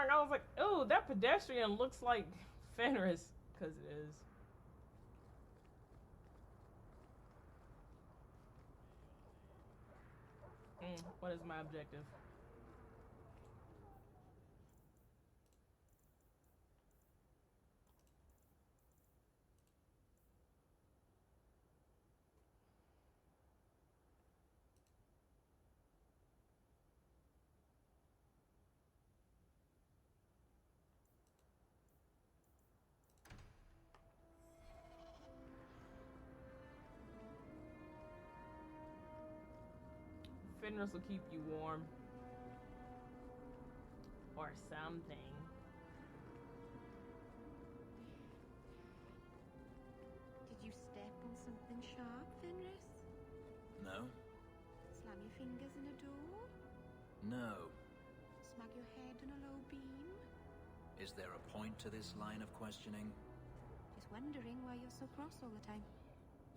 wondering. I was like, "Oh, that pedestrian looks like Fenris," because it is. What is my objective? Fenris will keep you warm. Or something. Did you step on something sharp, Fenris? No? Slam your fingers in a door? No. Smack your head on a low beam? Is there a point to this line of questioning? Just wondering why you're so cross all the time.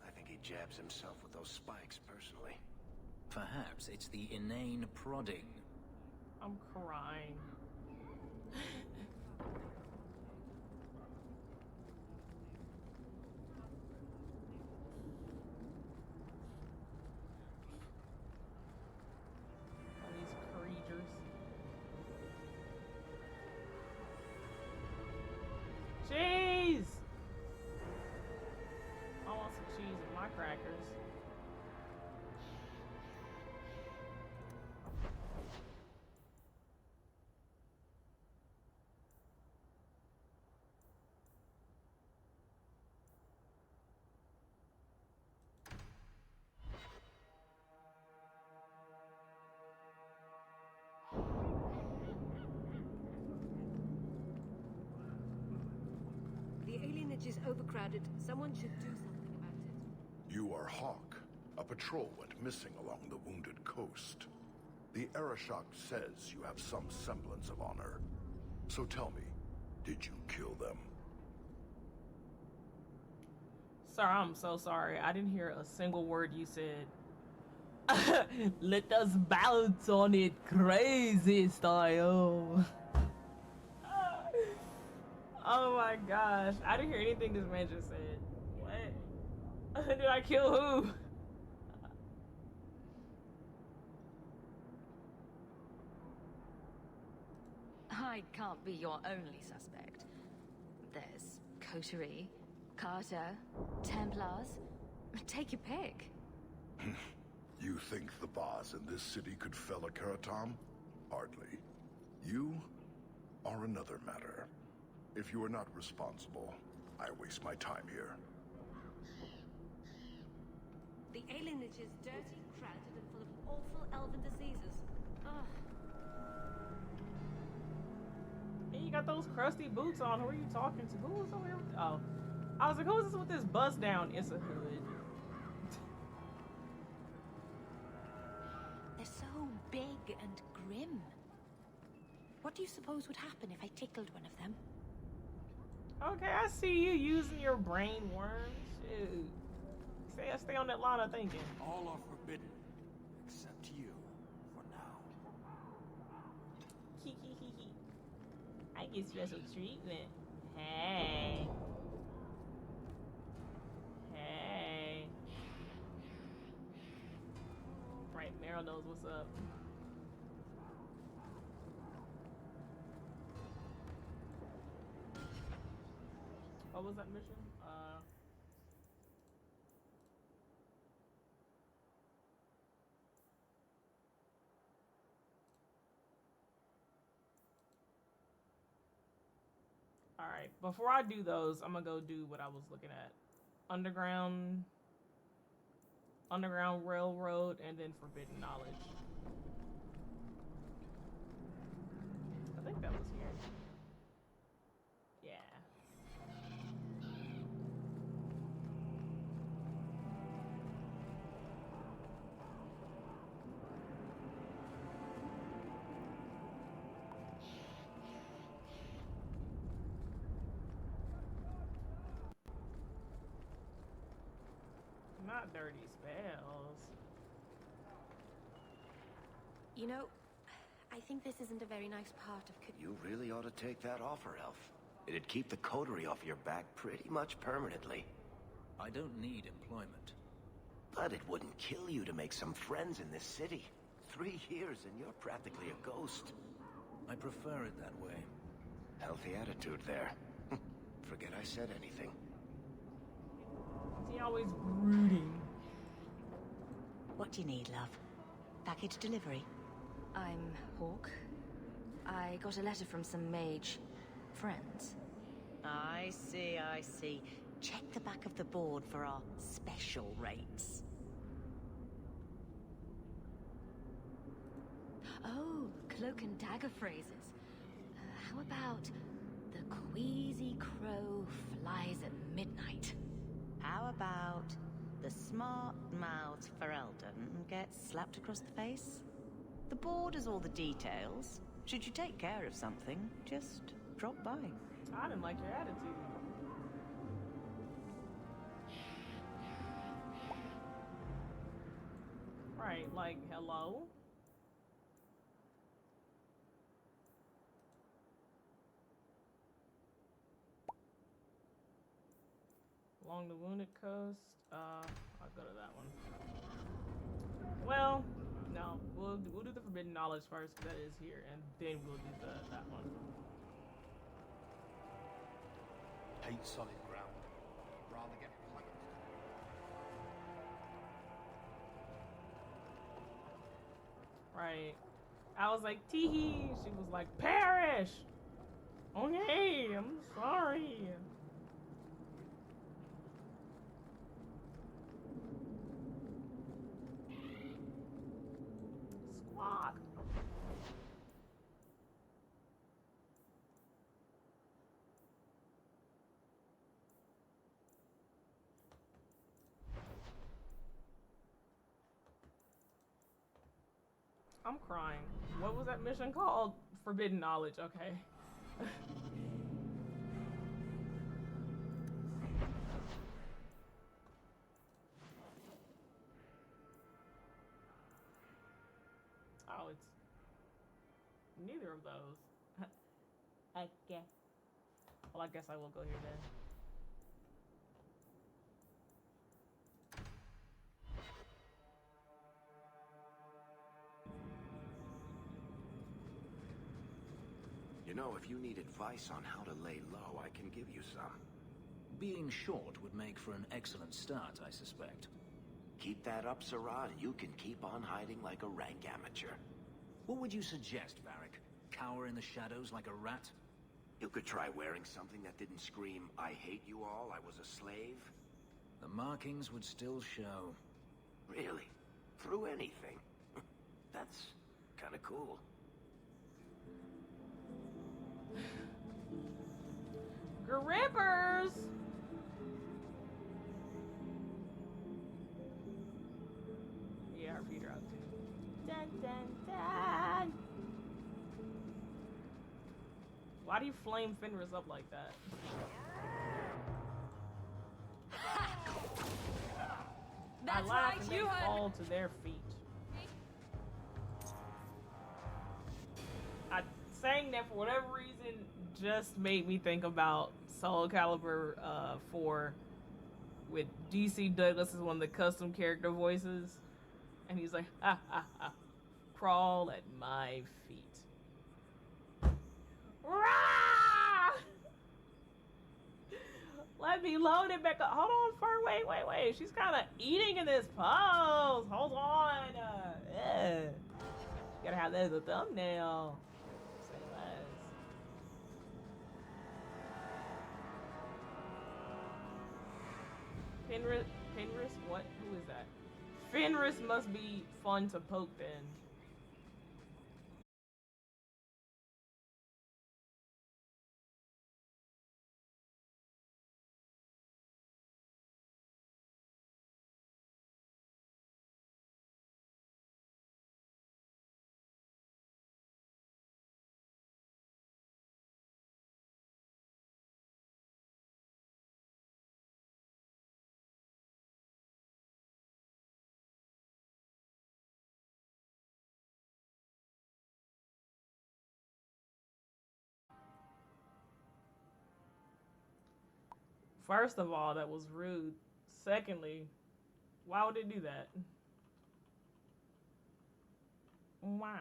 I think he jabs himself with those spikes, personally. Perhaps it's the inane prodding. I'm crying. All these creatures. Cheese! I want some cheese in my crackers. The alienage is overcrowded. Someone should do something about it. You are Hawk. A patrol went missing along the wounded coast. The Arashok says you have some semblance of honor. So tell me, did you kill them? Sir, I'm so sorry. I didn't hear a single word you said. Let us bounce on it crazy style. Oh my gosh. I didn't hear anything this man just said. What? Did I kill who? I can't be your only suspect. There's Coterie, Carter, Templars. Take your pick. You think the boss in this city could fell a Karatam? Hardly. You are another matter. If you are not responsible, I waste my time here. The alienage is dirty, crowded, and full of awful elven diseases. Ugh. Hey, you got those crusty boots on. Who are you talking to? Who was over here with... Oh. I was like, who is this with this bust down? It's a hood. They're so big and grim. What do you suppose would happen if I tickled one of them? Okay, I see you using your brain worms. Shoot. Stay on that line of thinking. All are forbidden, except you, for now. I get special treatment. Hey. Hey. Right, Meryl knows what's up. What was that mission? Alright, before I do those, I'm gonna go do what I was looking at. Underground Railroad, and then Forbidden Knowledge. I think that was here. Yeah. Not dirty spells. You know, I think this isn't a very nice part of... You really ought to take that offer, Elf. It'd keep the coterie off your back pretty much permanently. I don't need employment. But it wouldn't kill you to make some friends in this city. 3 years and you're practically a ghost. I prefer it that way. Healthy attitude there. Forget I said anything. Is he always brooding? What do you need, love? Package delivery? I'm Hawk. I got a letter from some mage friends. I see, I see. Check the back of the board for our special rates. Oh, cloak and dagger phrases. How about the queasy crow flies at midnight? How about the smart-mouthed Ferelden gets slapped across the face? The board has all the details. Should you take care of something, just drop by. I didn't like your attitude. Right, like, hello? Along the Wounded Coast, I'll go to that one. Well, no, we'll do the Forbidden Knowledge first, because that is here, and then we'll do that one. Hate solid ground. Rather get planked. Right. I was like, teehee. She was like, perish. Okay, I'm sorry. Squawk. I'm crying. What was that mission called? Forbidden Knowledge, okay. Oh, it's neither of those. Okay. Well, I guess I will go here then. You know, if you need advice on how to lay low, I can give you some. Being short would make for an excellent start, I suspect. Keep that up, Sirrah, and you can keep on hiding like a rank amateur. What would you suggest, Varric? Cower in the shadows like a rat? You could try wearing something that didn't scream, I hate you all, I was a slave. The markings would still show. Really? Through anything? That's kind of cool. Grippers! Yeah, our feet are out too. Dun, dun, dun. Why do you flame Fenris up like that? That's I laugh right, and they you heard fall to their feet. Saying that for whatever reason just made me think about Soul Calibur 4 with DC Douglas as one of the custom character voices, and he's like, ha ha ha, crawl at my feet. Rah! Let me load it back up. Hold on, Fur. Wait. She's kind of eating in this pose. Hold on. Gotta have that as a thumbnail. Fenris? What? Who is that? Fenris must be fun to poke then. First of all, that was rude. Secondly, why would it do that? Why?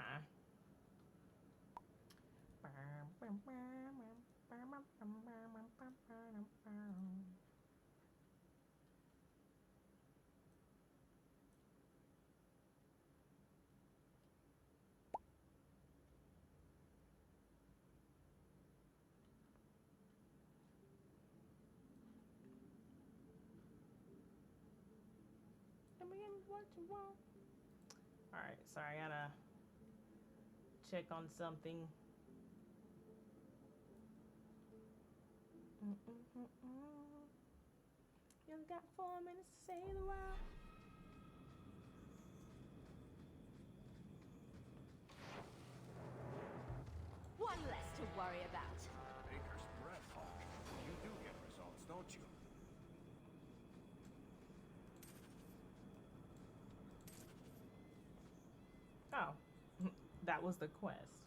Alright, sorry, I gotta check on something. You got 4 minutes to say the word. One less to worry about. Baker's breath, Hawk. You do get results, don't you? Oh, that was the quest.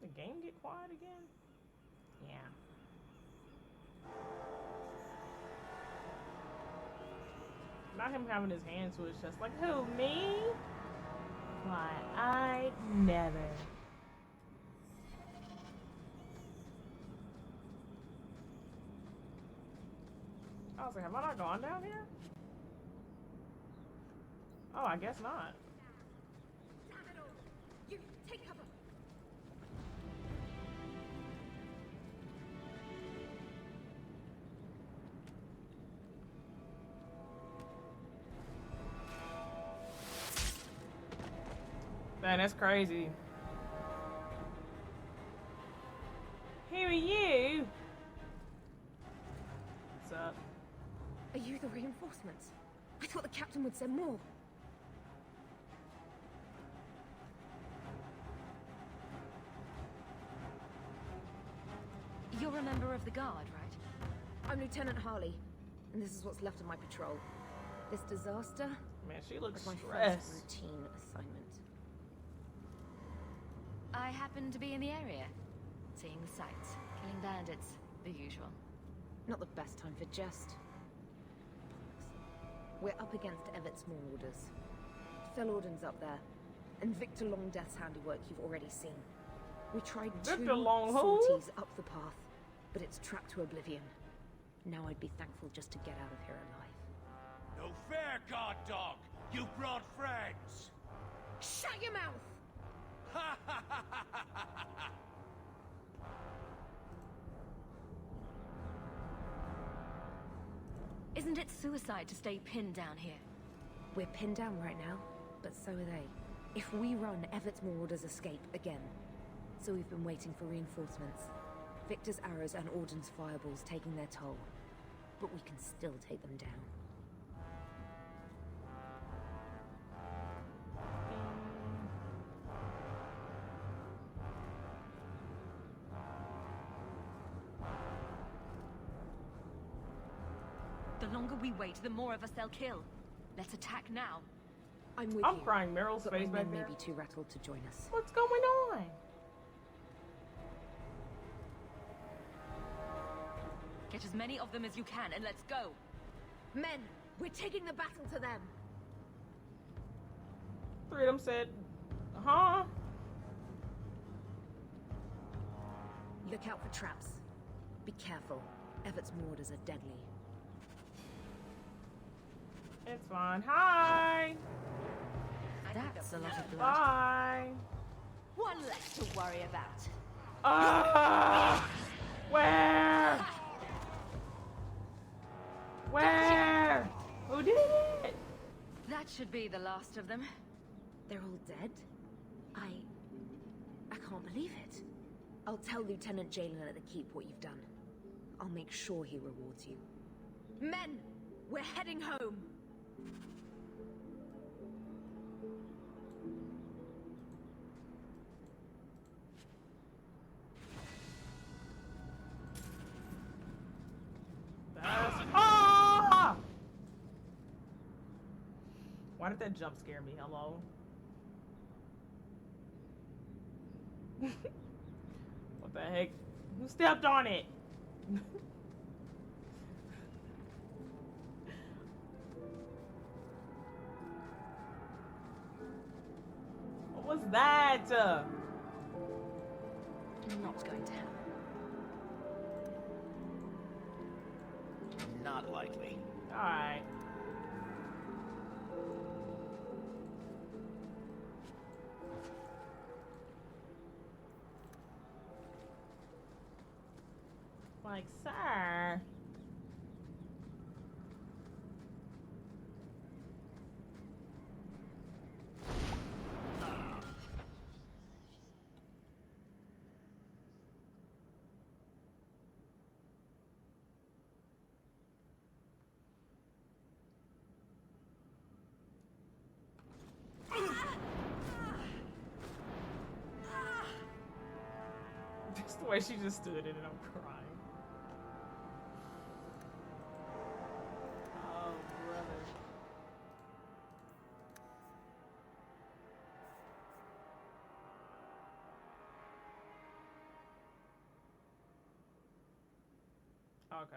The game get quiet again? Yeah. Not him having his hand switched, just like, who, me? Why, I never. I was like, have I not gone down here? Oh, I guess not. Damn it all! You take cover. Man, that's crazy. Who are you? What's up? Are you the reinforcements? I thought the captain would send more. You're a member of the guard, right? I'm Lieutenant Harley, and this is what's left of my patrol. This disaster Man, she looks was my stressed. first routine assignment. I happen to be in the area, seeing the sights, killing bandits, the usual. Not the best time for jest. We're up against Everett's Marauders. Felorden's up there, and Victor Longdeath's handiwork you've already seen. We tried Victor two Long who? sorties up the path, but it's tracked to oblivion. Now I'd be thankful just to get out of here alive. No fair, guard dog! You brought friends! Shut your mouth! Isn't it suicide to stay pinned down here? We're pinned down right now, but so are they. If we run, Everett's Marauders escape again. So we've been waiting for reinforcements. Victor's arrows and Auden's fireballs taking their toll. But we can still take them down. The longer we wait, the more of us they'll kill. Let's attack now. I'm with I'm you. crying Meryl's But face my back men may there. be too rattled to join us. What's going on? Get as many of them as you can and let's go. Men, we're taking the battle to them. 3 of them said, huh? Look out for traps. Be careful. Everett's Marauders are deadly. It's fine. Hi. That's a lot of blood. Bye. One less to worry about. Where? Where? Who did it? That should be the last of them. They're all dead? I can't believe it. I'll tell Lieutenant Jalen at the Keep what you've done. I'll make sure he rewards you. Men! We're heading home! Ah! Why did that jump scare me? Hello? What the heck? Who stepped on it? What was that? Not going to happen. Not likely. Alright. Like, sir. Just the way she just stood in it, I'm crying. Oh, brother. Okay.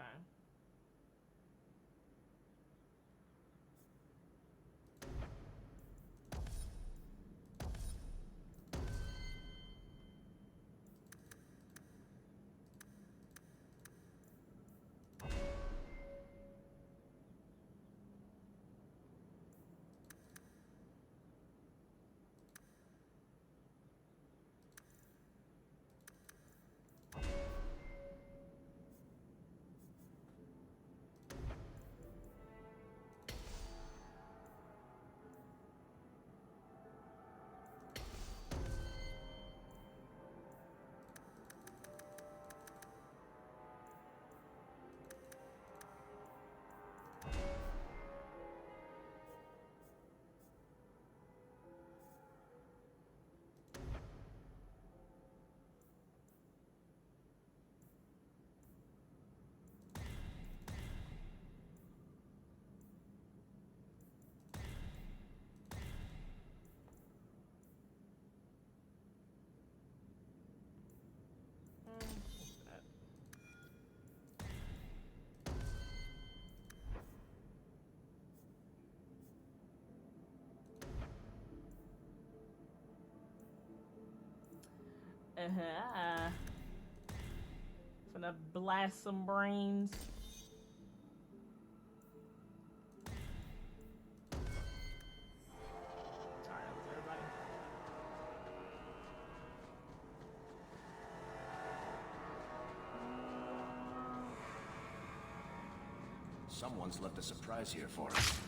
Finna blast some brains. Sorry, that was everybody. Someone's left a surprise here for us.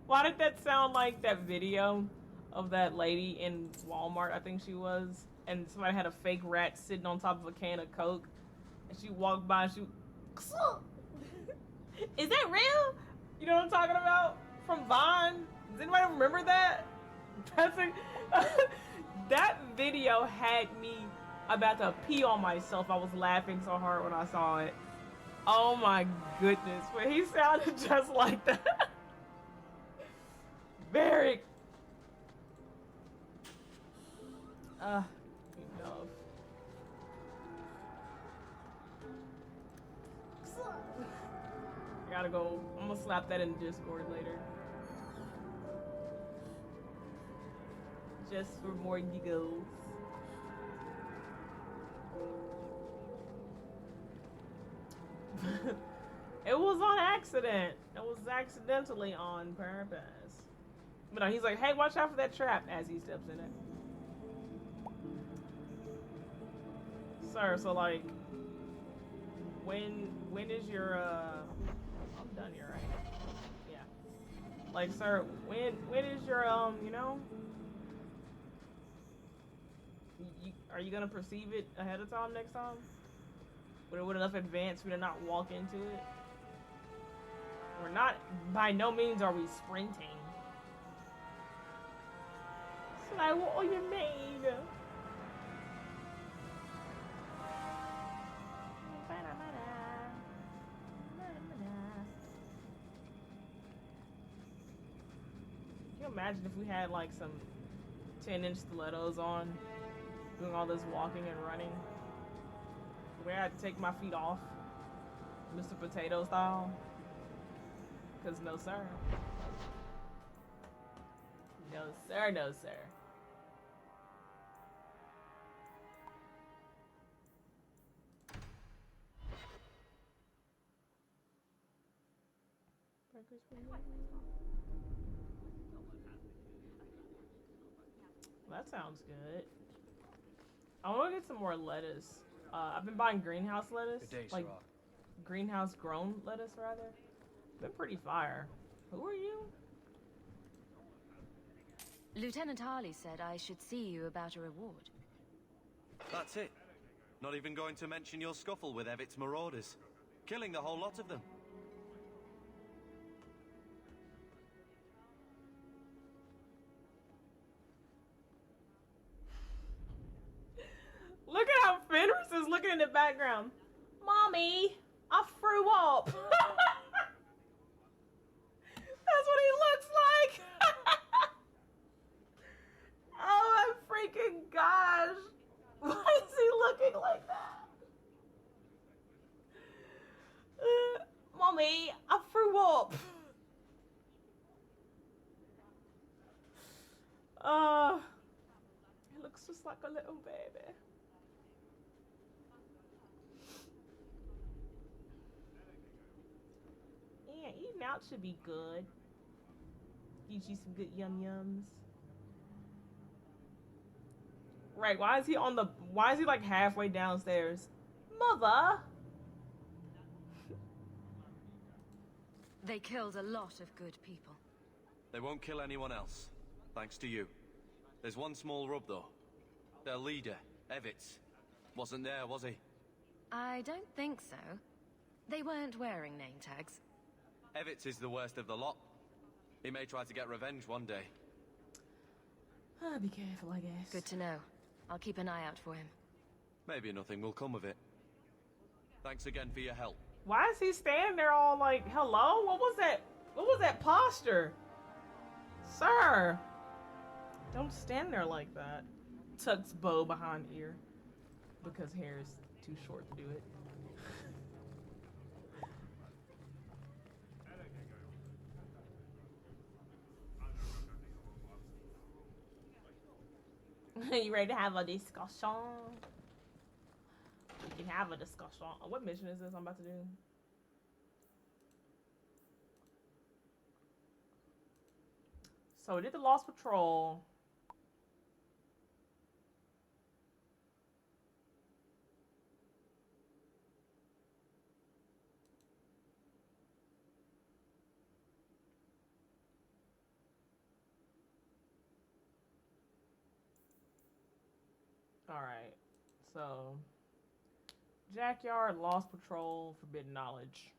Why did that sound like that video of that lady in Walmart, I think she was, and somebody had a fake rat sitting on top of a can of Coke, and she walked by and she is that real? You know what I'm talking about? From Vine? Does anybody remember that? That's a that video had me about to pee on myself. I was laughing so hard when I saw it. Oh my goodness, but he sounded just like that. Very. Enough. I gotta go. I'm gonna slap that in Discord later. Just for more giggles. It was on accident. It was accidentally on purpose. But no, he's like, hey, watch out for that trap as he steps in it. Sir, so like, when is your, I'm done here, right? Yeah. Like, sir, when is your, you know? Are you gonna perceive it ahead of time next time? With enough advance for you to not walk into it? We're not, by no means are we sprinting. So like, what you mean? Can you imagine if we had like some 10-inch stilettos on, doing all this walking and running. Where I had to take my feet off, Mr. Potato style. Cause no sir. No sir, no sir. That sounds good. I want to get some more lettuce. I've been buying greenhouse lettuce, Good day, like Sarah. greenhouse grown lettuce rather. Been pretty fire. Who are you? Lieutenant Harley said I should see you about a reward. That's it. Not even going to mention your scuffle with Evit's marauders. Killing the whole lot of them. Look at how Fenris is looking in the background. Mommy, I threw up. That's what he looks like. Oh my freaking gosh. Why is he looking like that? Mommy, I threw up. He looks just like a little baby. Yeah, eating out should be good. Get you some good yum yums. Right, why is he like halfway downstairs? Mother! They killed a lot of good people. They won't kill anyone else. Thanks to you. There's one small rub though. Their leader, Evitz, wasn't there, was he? I don't think so. They weren't wearing name tags. Evitz is the worst of the lot. He may try to get revenge one day. Be careful, I guess. Good to know. I'll keep an eye out for him. Maybe nothing will come of it. Thanks again for your help. Why is he standing there all like, hello? What was that? What was that posture? Sir! Don't stand there like that. Tucks bow behind ear. Because hair is too short to do it. You ready to have a discussion? We can have a discussion. What mission is this I'm about to do? So we did the Lost Patrol. Alright, so Jackyard, Lost Patrol, Forbidden Knowledge.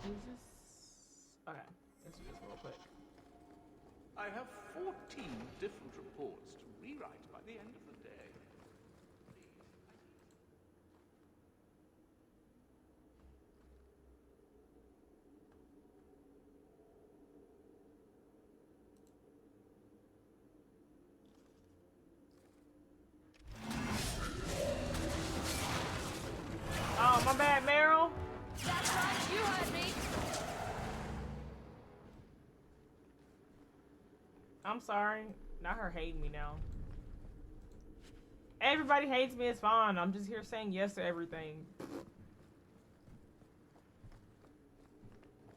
Is this? Okay, let's do this real quick. I have 14 different reports to rewrite by the end of the day. Oh, my bad, Meryl. That's right, you heard me. I'm sorry. Not her hating me now. Everybody hates me, it's fine. I'm just here saying yes to everything.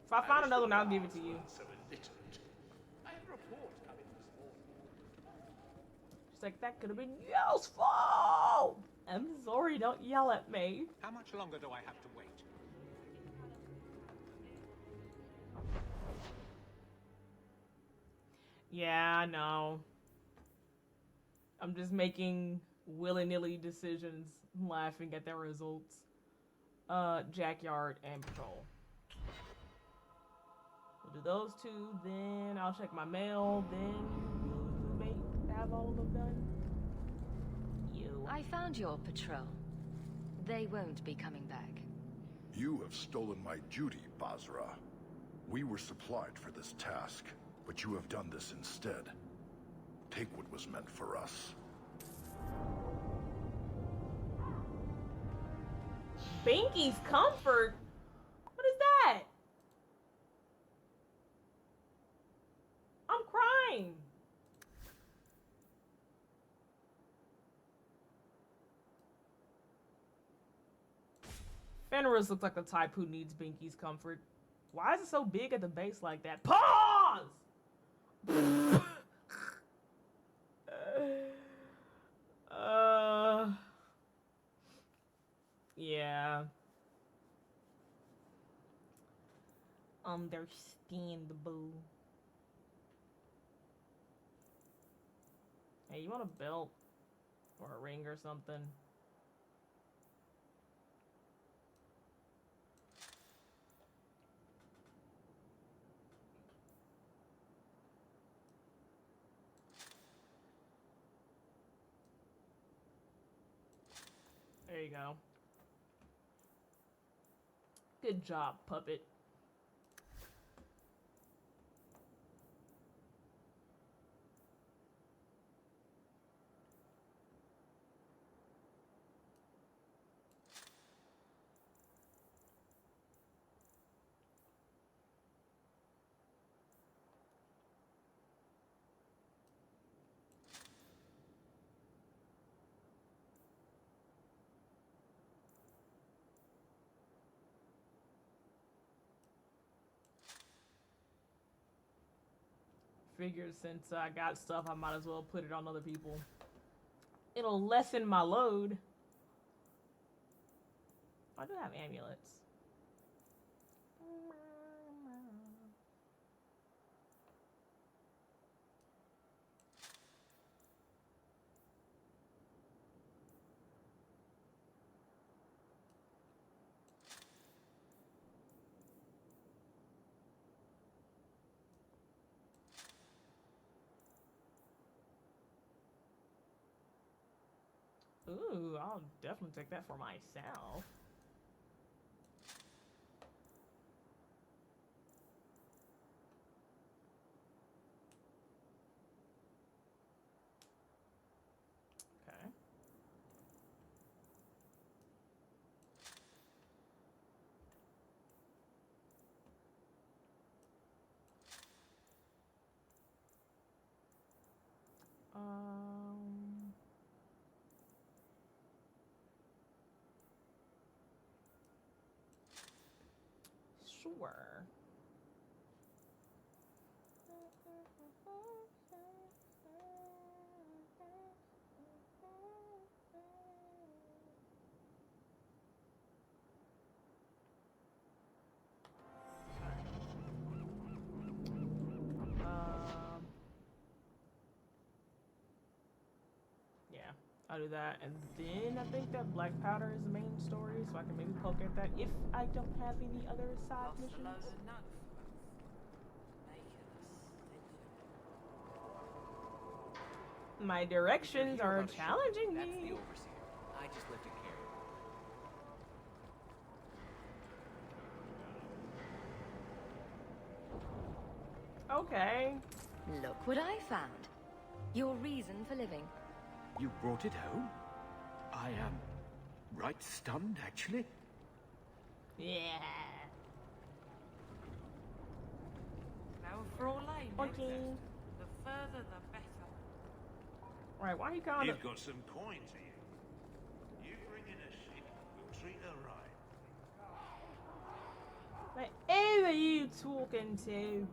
If I find another one, I'll give it to you. I had a report coming this morning. She's like, that could have been useful. I'm sorry, don't yell at me. How much longer do I have to wait? Yeah, I know. I'm just making willy-nilly decisions, laughing at their results. Jackyard and Patrol. We'll do those two, then I'll check my mail, then you may have all of them done. You. I found your patrol. They won't be coming back. You have stolen my duty, Basra. We were supplied for this task. But you have done this instead. Take what was meant for us. Binky's comfort? What is that? I'm crying. Fenris looks like the type who needs Binky's comfort. Why is it so big at the base like that? Pause! Yeah. Understandable. Hey, you want a belt? Or a ring or something? There you go. Good job, puppet. Figured since I got stuff, I might as well put it on other people. It'll lessen my load. I do have amulets. Ooh, I'll definitely take that for myself. Okay. Sure. Yeah, I'll do that, and then I think that black powder is the main story, so I can maybe poke at that if I don't have any other side missions. My directions are challenging That's the me. overseer. I just lifted care. Okay. Look what I found. Your reason for living. You brought it home? I am right stunned, actually. Yeah. Now for all I know, Okay. the further the better. Right, why you kind of... You've got some coin to you. You bring in a ship, we'll treat her right. Who are you talking to?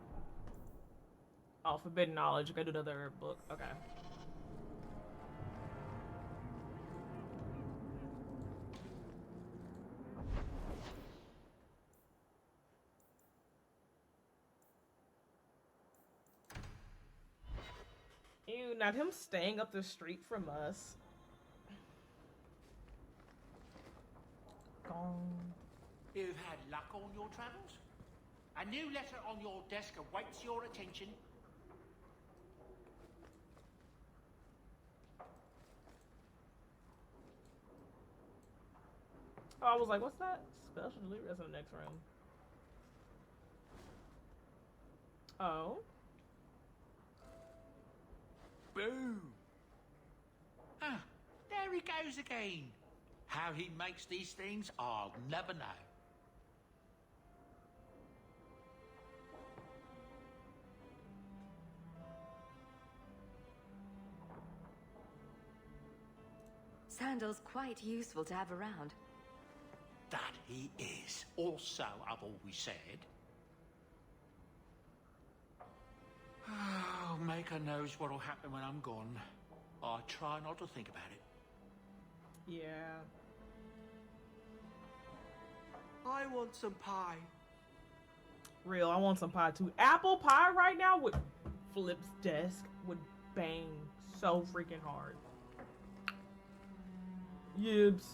Oh, Forbidden Knowledge. I do another book. Okay. Ew, not him staying up the street from us. Gone. You've had luck on your travels? A new letter on your desk awaits your attention. Oh, I was like, what's that? Special delivery. That's in the next room. Oh. Boom! Ah, there he goes again. How he makes these things, I'll never know. Sandal's quite useful to have around. That he is. Also, I've always said. Oh, Maker knows what'll happen when I'm gone. I try not to think about it. Yeah. I want some pie. Real, I want some pie too. Apple pie right now with Flip's desk would bang so freaking hard. Yibs.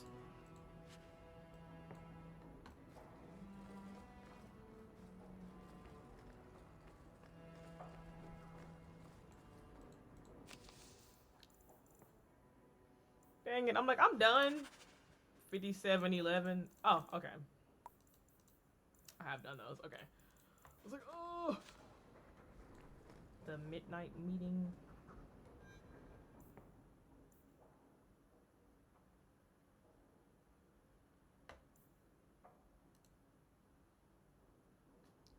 Dang it. I'm like, I'm done. 5711. Oh, okay. I have done those. Okay. I was like, oh. The midnight meeting.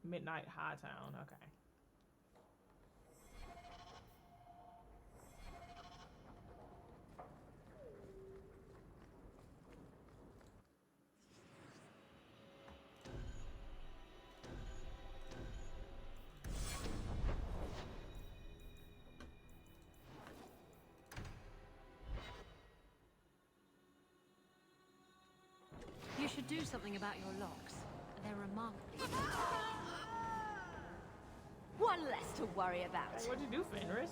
Midnight Hightown. Okay. You should do something about your locks. They're remarkably. One less to worry about. Hey, what'd you do, Fenris?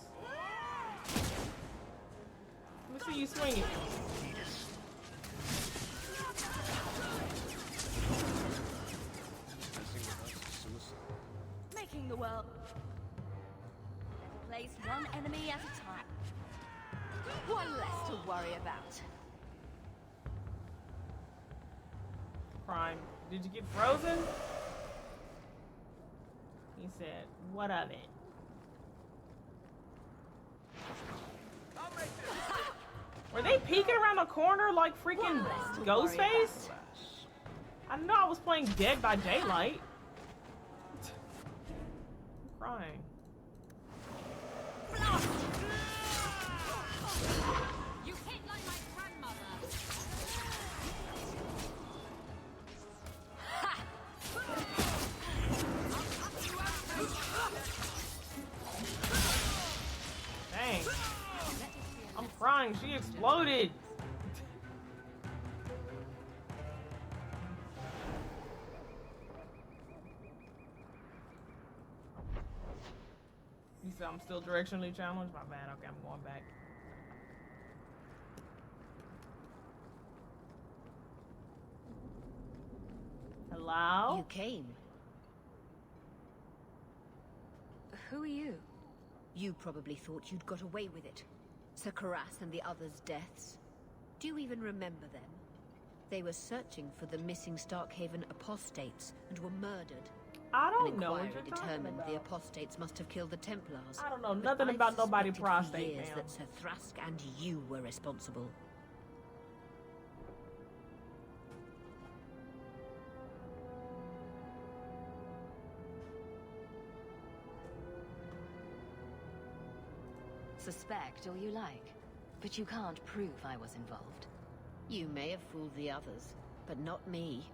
Let me see you swinging. Making the world. Place one enemy at a time. One less to worry about. Prime, did you get frozen? He said, what of it? Were they peeking around the corner like freaking Ghostface? I know I was playing Dead by Daylight. I'm crying. You hit like my grandmother. Dang. I'm crying. She exploded. You said I'm still directionally challenged? My bad. Okay, I'm going back. Hello? You came. Who are you? You probably thought you'd got away with it. Sir Karas and the others' deaths. Do you even remember them? They were searching for the missing Starkhaven apostates and were murdered. I don't An know what inquiry you're talking determined about. the apostates must have killed the Templars. I don't know But nothing I've about nobody suspected for prostate, years ma'am. that Sir Thrask and you were responsible. Suspect all you like, but you can't prove I was involved. You may have fooled the others, but not me.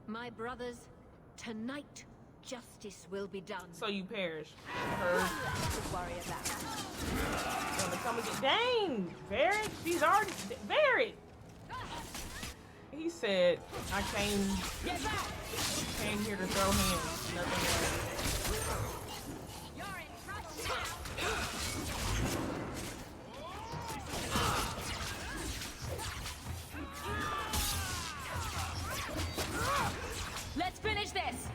My brothers, tonight justice will be done. So you perish. Her. Worry about. Gonna come and get. Dang! Varric? She's already. Varric! He said, I came here to throw hands. Nothing else. You're in trouble. Let's finish this.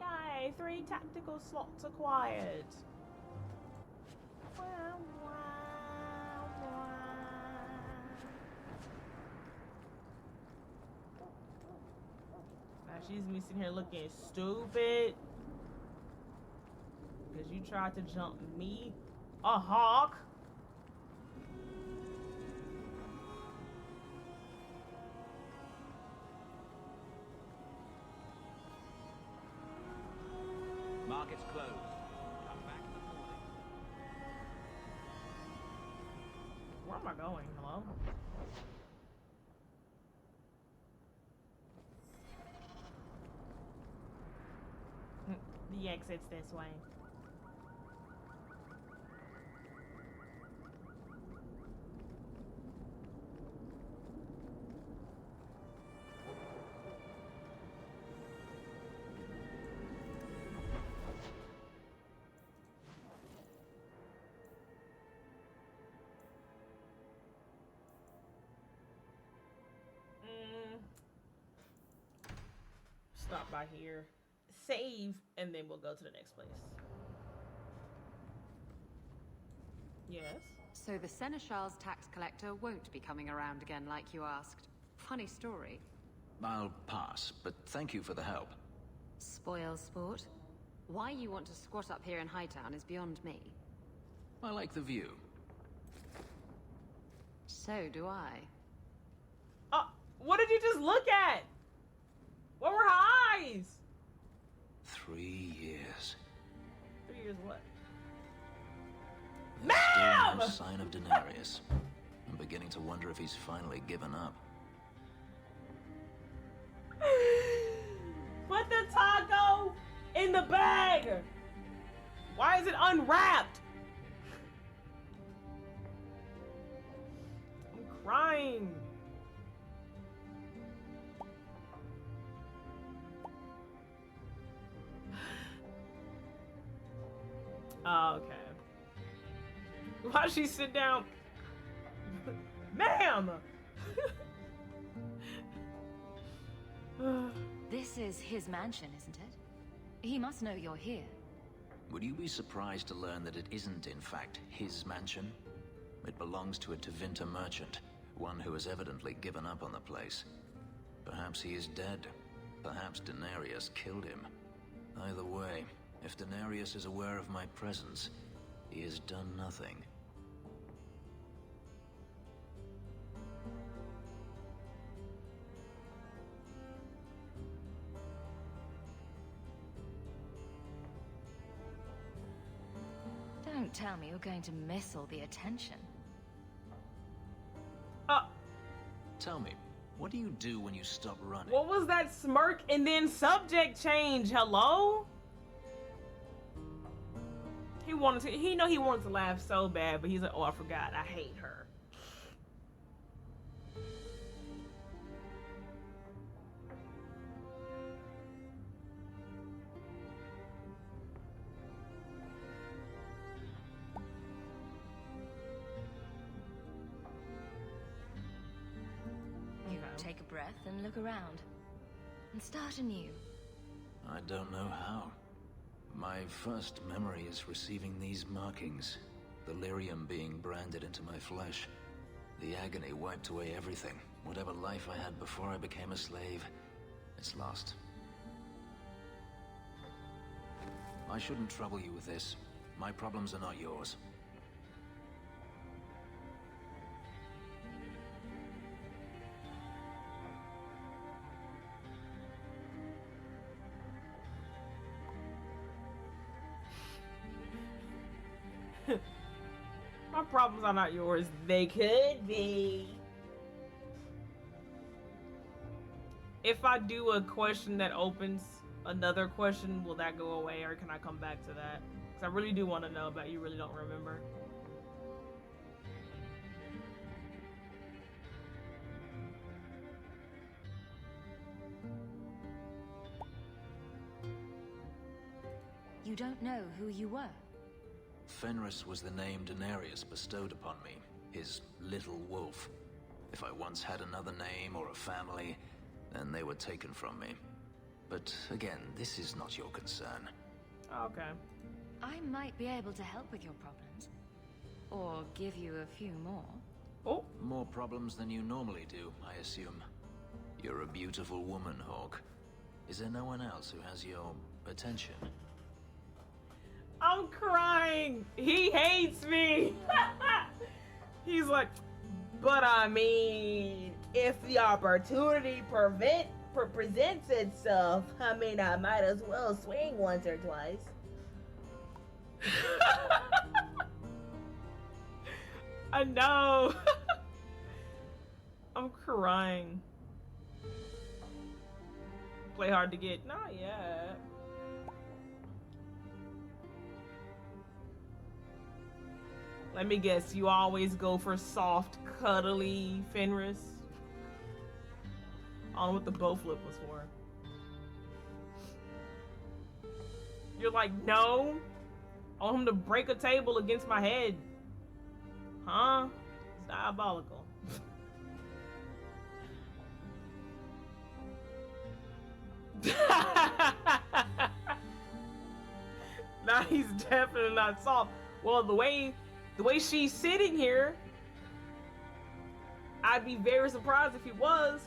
Yay! 3 tactical slots acquired. Wow, wow, wow. she's me sitting here looking stupid. Because you tried to jump me, a hawk. Market's closed. Come back in the morning. Where am I going? Hello? The exit's this way. Stop by here, save, and then we'll go to the next place. Yes? So the Seneschal's tax collector won't be coming around again like you asked. Funny story. I'll pass, but thank you for the help. Spoil sport. Why you want to squat up here in Hightown is beyond me. I like the view. So do I. What did you just look at? What were her eyes? 3 years. 3 years what? There's still no Ma'am! sign of Denarius. I'm beginning to wonder if he's finally given up. Put the taco in the bag! Why is it unwrapped? I'm crying. Oh, okay. Why'd she sit down? Ma'am! This is his mansion, isn't it? He must know you're here. Would you be surprised to learn that it isn't, in fact, his mansion? It belongs to a Tevinter merchant, one who has evidently given up on the place. Perhaps he is dead. Perhaps Denarius killed him. Either way, if Denarius is aware of my presence, he has done nothing. Don't tell me you're going to miss all the attention. Tell me, what do you do when you stop running? What was that smirk and then subject change? Hello? He wanted to, he wanted to laugh so bad, but he's like, oh, I forgot. I hate her. Take a breath and look around. And start anew. I don't know how. My first memory is receiving these markings. The lyrium being branded into my flesh. The agony wiped away everything. Whatever life I had before I became a slave, it's lost. I shouldn't trouble you with this. My problems are not yours. My problems are not yours. They could be. If I do a question that opens another question, will that go away, or can I come back to that? Because I really do want to know, but you really don't remember. You don't know who you were? Fenris was the name Denarius bestowed upon me, his little wolf. If I once had another name or a family, then they were taken from me. But again, this is not your concern. Okay. I might be able to help with your problems. Or give you a few more. Oh. More problems than you normally do, I assume. You're a beautiful woman, Hawk. Is there no one else who has your attention? I'm crying. He hates me. He's like, but I mean, if the opportunity presents itself, I mean, I might as well swing once or twice. I know. I'm crying. Play hard to get. Not yet. Let me guess, you always go for soft, cuddly Fenris? I don't know what the bow flip was for. You're like, no. I want him to break a table against my head. Huh? It's diabolical. Nah, he's definitely not soft. Well, the way she's sitting here, I'd be very surprised if he was.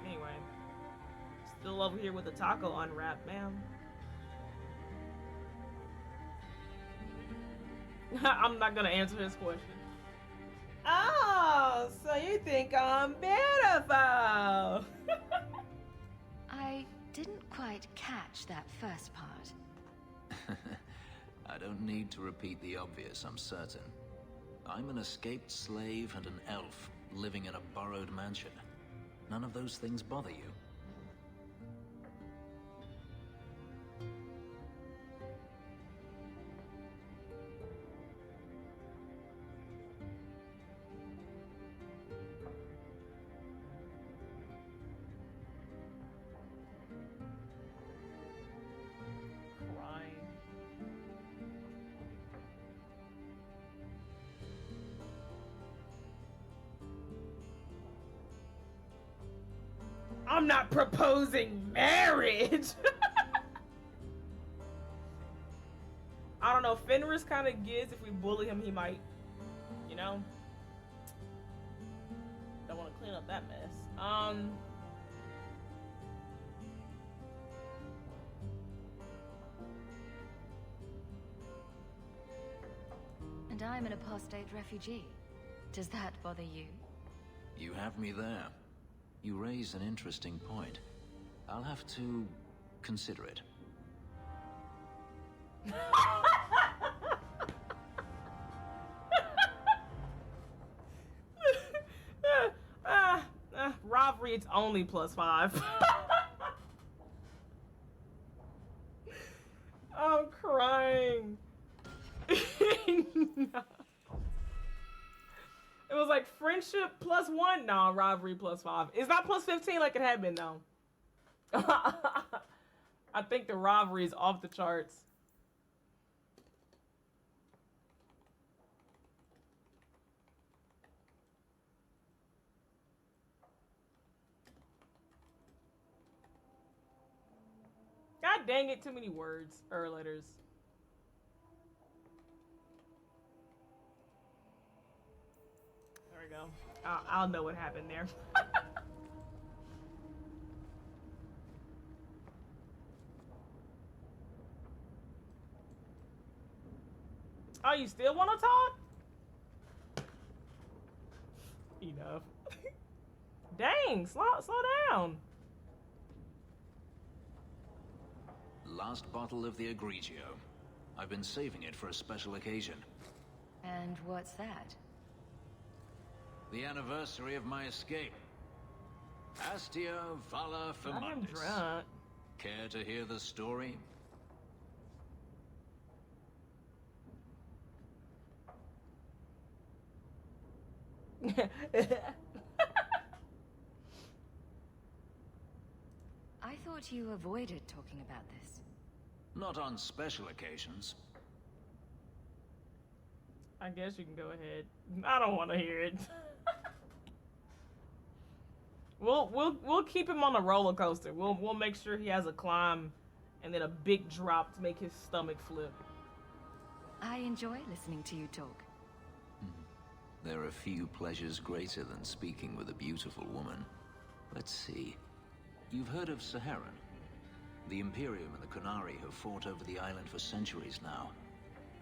Anyway, still over here with the taco unwrapped, ma'am. I'm not gonna answer his question. Oh, so you think I'm beautiful? I didn't quite catch that first part. I don't need to repeat the obvious, I'm certain. I'm an escaped slave and an elf living in a borrowed mansion. None of those things bother you. I'm not proposing marriage. I don't know. Fenris kind of gives if we bully him, he might, you know. Don't want to clean up that mess. And I'm an apostate refugee. Does that bother you? You have me there. You raise an interesting point. I'll have to consider it. Robbery, it's only +5. I'm crying. No. It was like friendship +1. Nah, robbery +5. It's not +15 like it had been though. I think the robbery is off the charts. God dang it, too many words or letters. There we go. I'll know what happened there. Oh, you still want to talk? Enough. Dang, slow down. Last bottle of the Egregio. I've been saving it for a special occasion. And what's that? The anniversary of my escape. Astia Vala Firmundis. I'm drunk. Care to hear the story? I thought you avoided talking about this. Not on special occasions. I guess you can go ahead. I don't want to hear it. We'll keep him on a roller coaster. We'll make sure he has a climb and then a big drop to make his stomach flip. I enjoy listening to you talk. There are few pleasures greater than speaking with a beautiful woman. Let's see. You've heard of Saharan? The Imperium and the Qunari have fought over the island for centuries now.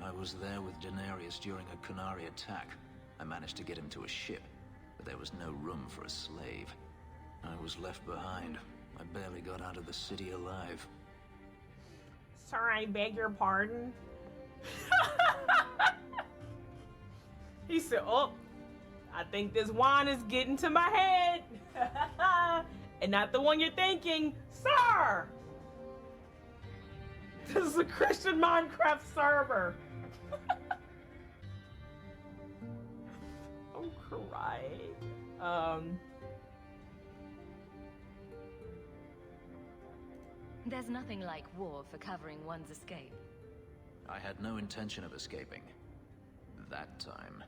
I was there with Daenerys during a Qunari attack. I managed to get him to a ship, but there was no room for a slave. I was left behind. I barely got out of the city alive. Sir, I beg your pardon. He said, oh, I think this wine is getting to my head. And not the one you're thinking. Sir! This is a Christian Minecraft server. I'm crying. There's nothing like war for covering one's escape. I had no intention of escaping. That time.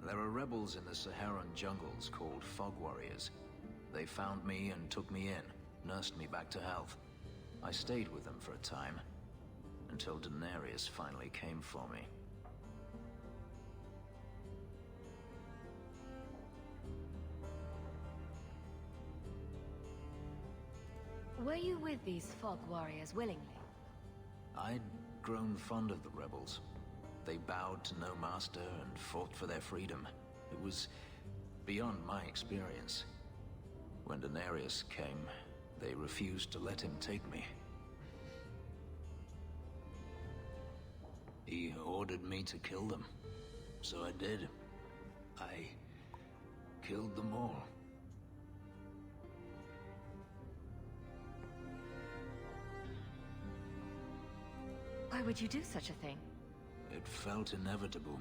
There are rebels in the Saharan jungles called Fog Warriors. They found me and took me in, nursed me back to health. I stayed with them for a time, until Daenerys finally came for me. Were you with these Fog Warriors willingly? I'd grown fond of the rebels. They bowed to no master and fought for their freedom. It was beyond my experience. When Daenerys came, they refused to let him take me. He ordered me to kill them, so I did. I killed them all. Why would you do such a thing? It felt inevitable.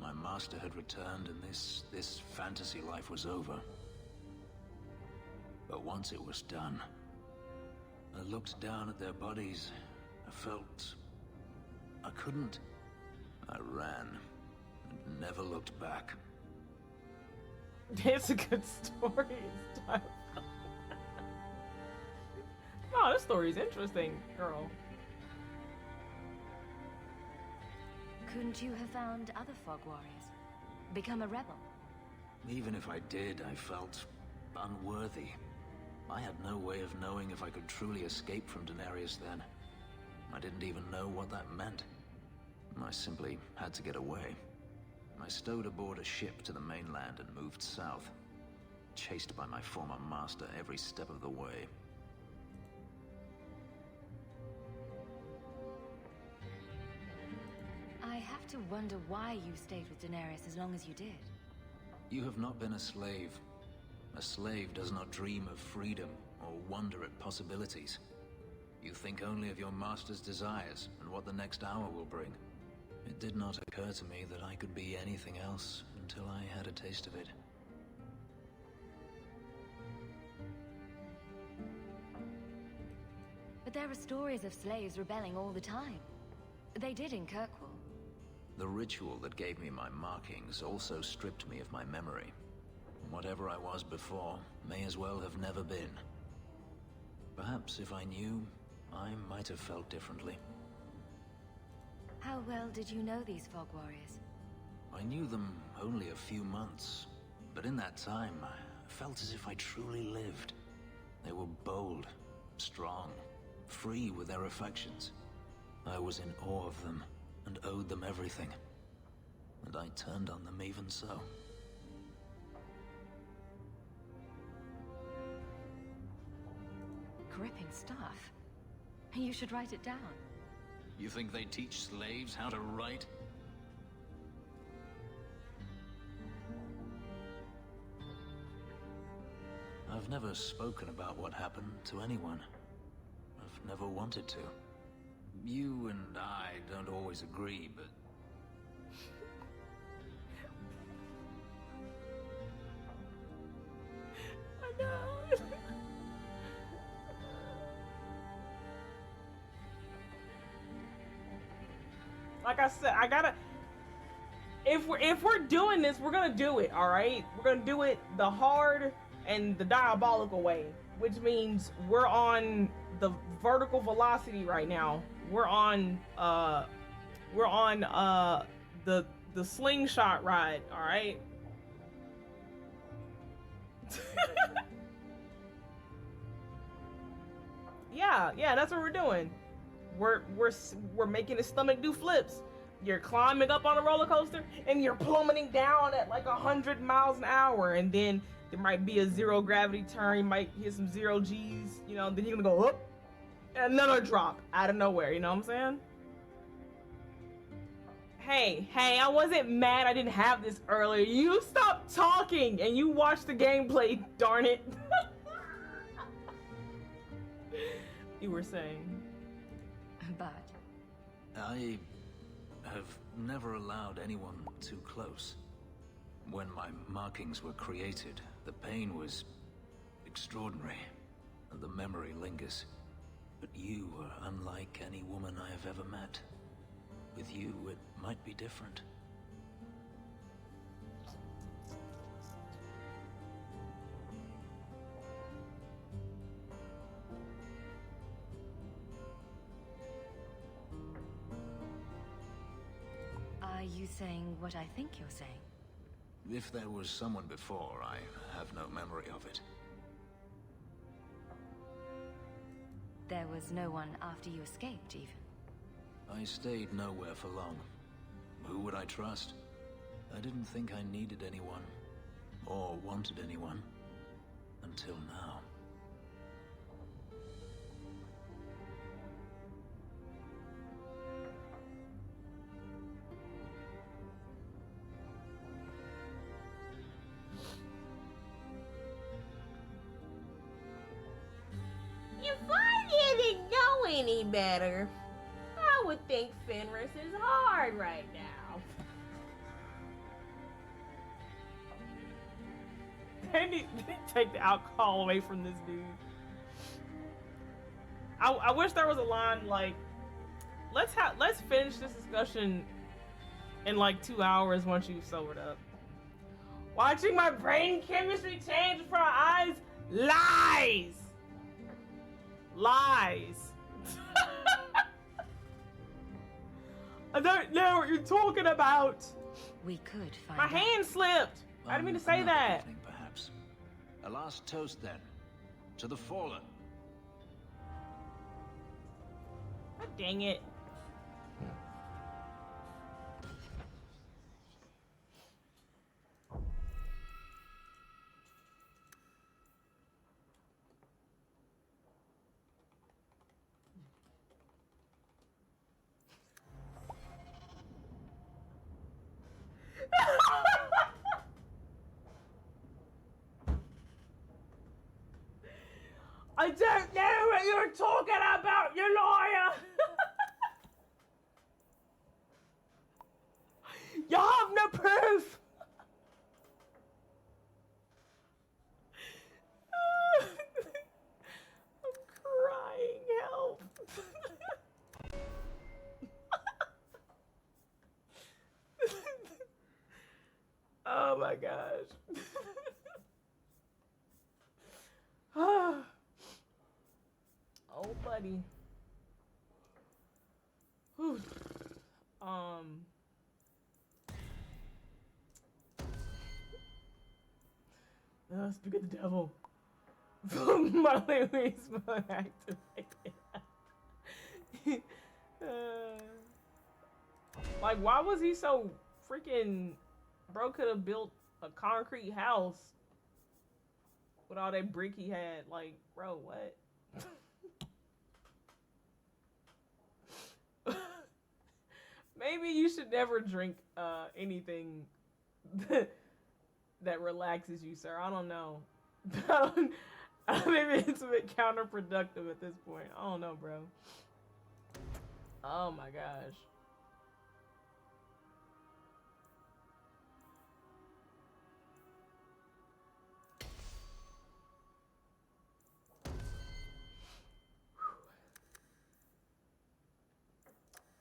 My master had returned and this fantasy life was over. But once it was done, I looked down at their bodies. I felt I couldn't. I ran and never looked back. It's a good story. Oh, this story is interesting, girl. Couldn't you have found other Fog Warriors? Become a rebel? Even if I did, I felt unworthy. I had no way of knowing if I could truly escape from Daenerys then. I didn't even know what that meant. I simply had to get away. I stowed aboard a ship to the mainland and moved south, chased by my former master every step of the way. I have to wonder why you stayed with Daenerys as long as you did. You have not been a slave. A slave does not dream of freedom or wonder at possibilities. You think only of your master's desires and what the next hour will bring. It did not occur to me that I could be anything else until I had a taste of it. But there are stories of slaves rebelling all the time. They did in Kirkwall. The ritual that gave me my markings also stripped me of my memory. Whatever I was before may as well have never been. Perhaps if I knew, I might have felt differently. How well did you know these Fog Warriors? I knew them only a few months, but in that time, I felt as if I truly lived. They were bold, strong, free with their affections. I was in awe of them and owed them everything. And I turned on them even so. Gripping stuff. You should write it down. You think they teach slaves how to write? I've never spoken about what happened to anyone. I've never wanted to. You and I don't always agree, but... I know. Like I said, I gotta. If we're doing this, we're gonna do it. All right, we're gonna do it the hard and the diabolical way, which means we're on the vertical velocity right now. We're on the slingshot ride. All right. Yeah, that's what we're doing. We're making his stomach do flips. You're climbing up on a roller coaster and you're plummeting down at like 100 miles an hour, and then there might be a zero gravity turn. You might hit some zero G's, you know. Then you're gonna go up, and another drop out of nowhere. You know what I'm saying? Hey, I wasn't mad I didn't have this earlier. You stopped talking and you watched the gameplay. Darn it! You were saying. But I have never allowed anyone too close. When my markings were created, the pain was extraordinary, and the memory lingers. But you were unlike any woman I have ever met. With you, it might be different. are you saying what I think you're saying? If there was someone before, I have no memory of it. There was no one after you escaped, even? I stayed nowhere for long. Who would I trust? I didn't think I needed anyone, or wanted anyone, until now. If I didn't know any better, I would think Fenris is hard right now. They need to take the alcohol away from this dude. I wish there was a line like, let's finish this discussion in like 2 hours once you've sobered up. Watching my brain chemistry change before our eyes? Lies! Lies. I don't know what you're talking about. We could find My hand slipped. I didn't mean to say Another that. evening, perhaps. A last toast, then. To the fallen. God dang it. I don't know what you're talking about, you lawyer. You have no proof. I'm crying. Help. Oh my gosh. Oh, buddy. Whew. Speak of the devil. My Louise mode activated. Like, why was he so freaking... Bro could have built a concrete house with all that brick he had. Like, bro, what? Maybe you should never drink anything that relaxes you, sir. I don't know. Maybe it's a bit counterproductive at this point. I don't know, bro. Oh my gosh.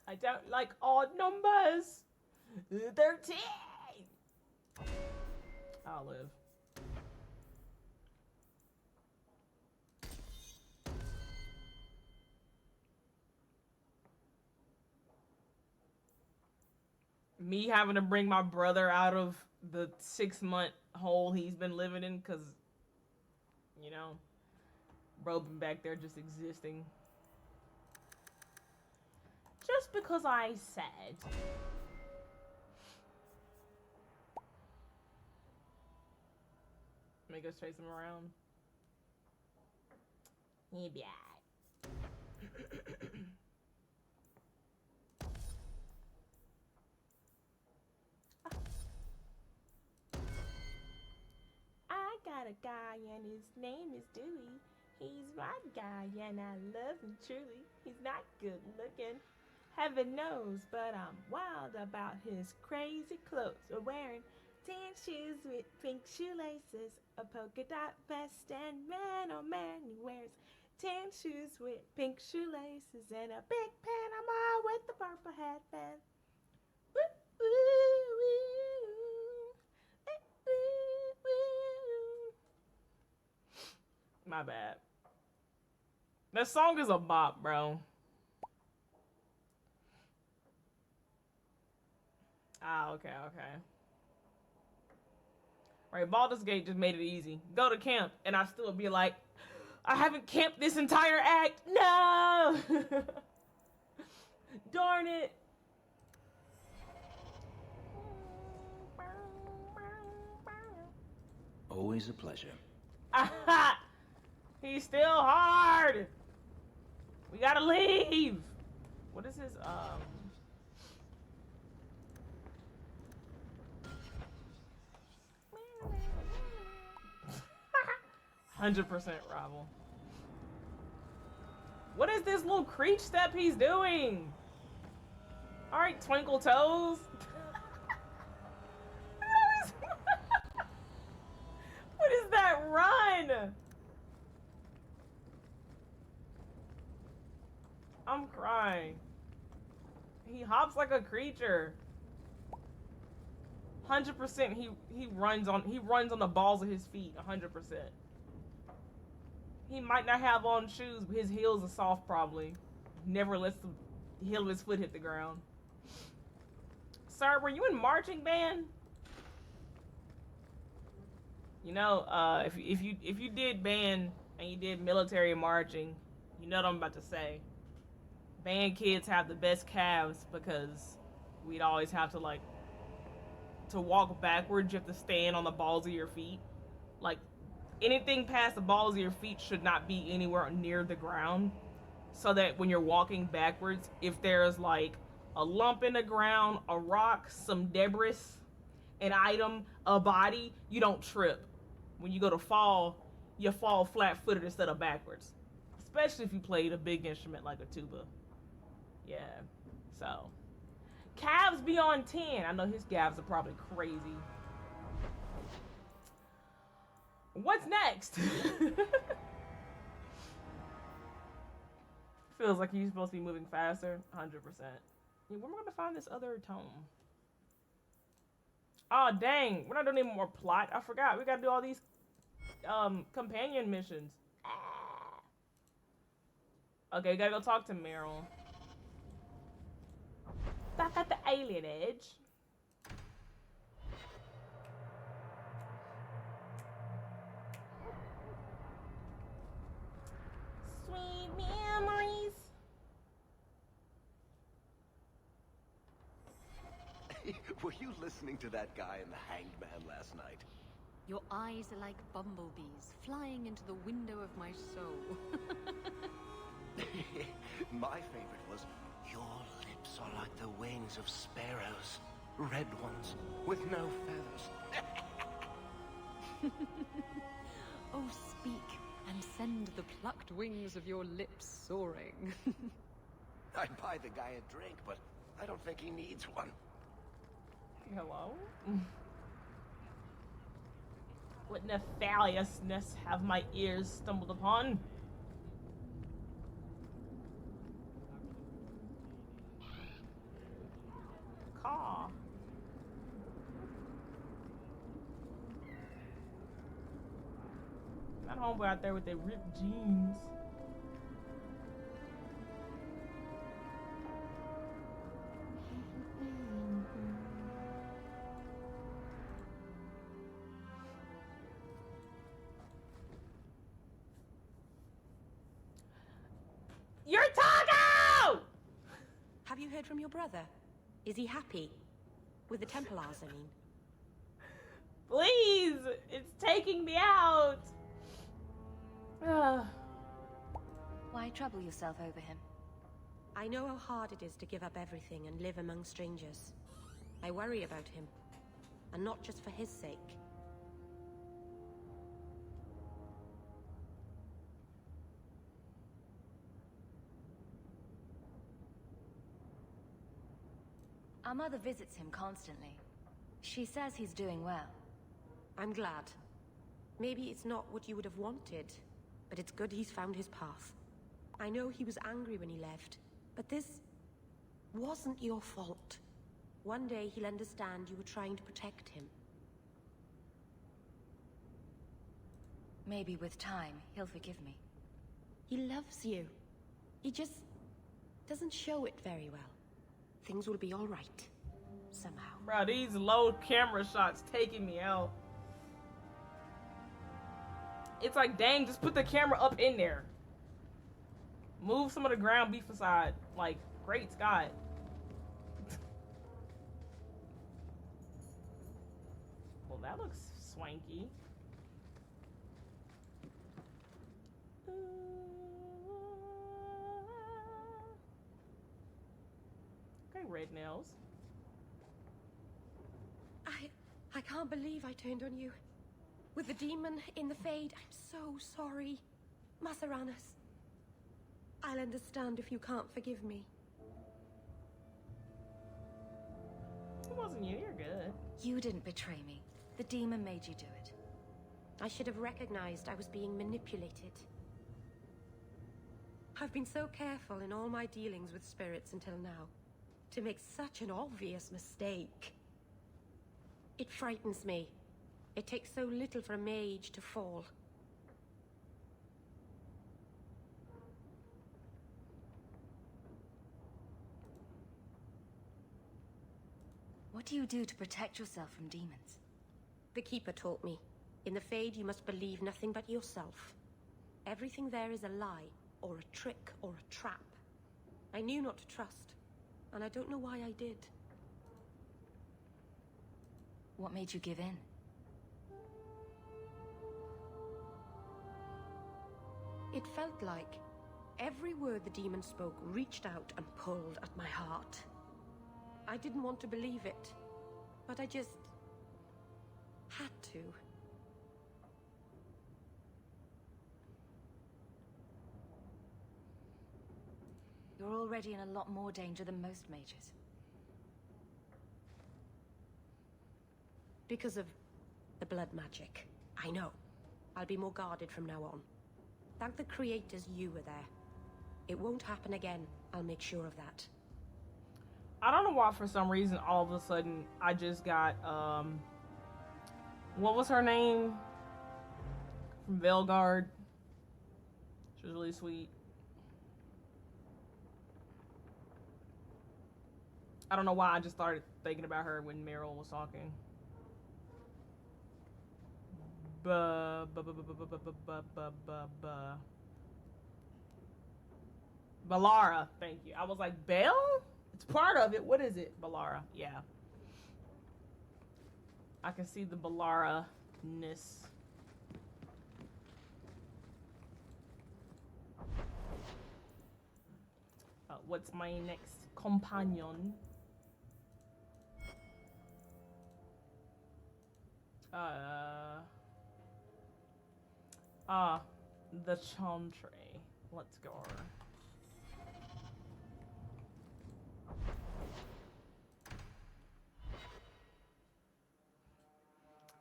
I don't like odd numbers. 13. I'll live. Me having to bring my brother out of the 6-month hole he's been living in, because, you know, Robin back there just existing. Just because I said. Make us chase him around. Yeah. I got a guy and his name is Dewey. He's my guy and I love him truly. He's not good looking, heaven knows, but I'm wild about his crazy clothes. We're wearing tan shoes with pink shoelaces, a polka dot vest, and man, oh man, he wears tan shoes with pink shoelaces and a big Panama with the purple headband. Woo, woo, woo. My bad. That song is a bop, bro. Ah, okay. Right, Baldur's Gate just made it easy. Go to camp, and I still be like, I haven't camped this entire act. No! Darn it. Always a pleasure. He's still hard. We gotta leave. What is his 100% rival. What is this little creech step he's doing? Alright, twinkle toes. What is that run? I'm crying. He hops like a creature. 100% he runs on the balls of his feet. 100%. He might not have on shoes, but his heels are soft probably. Never lets the heel of his foot hit the ground. Sir, were you in marching band? You know, if you did band and you did military marching, you know what I'm about to say. Band kids have the best calves because we'd always have to walk backwards. You have to stand on the balls of your feet. Like, anything past the balls of your feet should not be anywhere near the ground, so that when you're walking backwards, if there's like a lump in the ground, a rock, some debris, an item, a body, you don't trip. When you go to fall, you fall flat-footed instead of backwards. Especially if you played a big instrument like a tuba. Yeah, so. Calves be on 10. I know his calves are probably crazy. What's next? Feels like you're supposed to be moving faster. 100%. Yeah, where am I going to find this other tome? Oh, dang. We're not doing any more plot. I forgot. We got to do all these companion missions. Okay, gotta go talk to Meryl. Back at the alien edge. Sweet memories. Were you listening to that guy in the Hanged Man last night? Your eyes are like bumblebees flying into the window of my soul. My favorite was, your lips are like the wings of sparrows. Red ones, with no feathers. Oh, speak, and send the plucked wings of your lips soaring. I'd buy the guy a drink, but I don't think he needs one. Hello? What nefariousness have my ears stumbled upon? Car. That homeboy out there with their ripped jeans. You're Taco! Have you heard from your brother? Is he happy? With the Templars, I mean. Please! It's taking me out! Why trouble yourself over him? I know how hard it is to give up everything and live among strangers. I worry about him. And not just for his sake. Our mother visits him constantly. She says he's doing well. I'm glad. Maybe it's not what you would have wanted, but it's good he's found his path. I know he was angry when he left, but this wasn't your fault. One day he'll understand you were trying to protect him. Maybe with time, he'll forgive me. He loves you. He just doesn't show it very well. Things will be all right. Somehow. Bro, these low camera shots taking me out. It's like, dang, just put the camera up in there. Move some of the ground beef aside. Like, great Scott. Well, that looks swanky. Okay, red nails. I can't believe I turned on you. With the demon in the Fade, I'm so sorry. Masaranas. I'll understand if you can't forgive me. It wasn't you, you're good. You didn't betray me. The demon made you do it. I should have recognized I was being manipulated. I've been so careful in all my dealings with spirits until now. To make such an obvious mistake. It frightens me. It takes so little for a mage to fall. What do you do to protect yourself from demons? The Keeper taught me. In the Fade, you must believe nothing but yourself. Everything there is a lie, or a trick, or a trap. I knew not to trust, and I don't know why I did. What made you give in? It felt like every word the demon spoke reached out and pulled at my heart. I didn't want to believe it, but I just had to. You're already in a lot more danger than most mages. Because of the blood magic. I know. I'll be more guarded from now on. Thank the creators you were there. It won't happen again. I'll make sure of that. I don't know why for some reason all of a sudden I just got what was her name? From Velgard. She was really sweet. I don't know why I just started thinking about her when Meryl was talking. Balara, thank you. I was like, Belle? It's part of it. What is it? Balara, yeah. I can see the Balara-ness. What's my next companion? The Chantry. Let's go.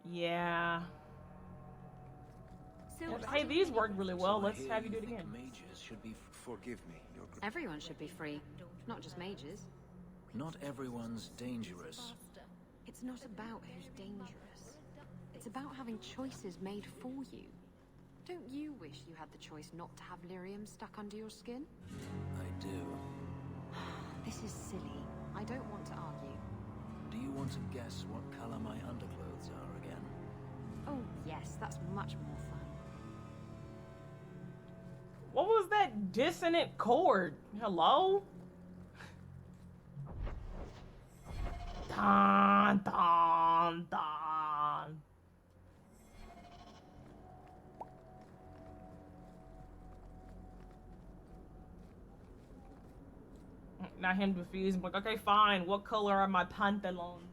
Yeah. Hey, these work really well. Let's have you do it again. Mages should be Forgive me. Everyone should be free, not just mages. Not everyone's dangerous. It's not about who's dangerous. It's about having choices made for you. Don't you wish you had the choice not to have lyrium stuck under your skin? I do. This is silly. I don't want to argue. Do you want to guess what color my underclothes are again? Oh, yes, that's much more fun. What was that that dissonant chord? Hello? Dun, dun, dun. Not him confused. I'm like, okay, fine. What color are my pantaloons?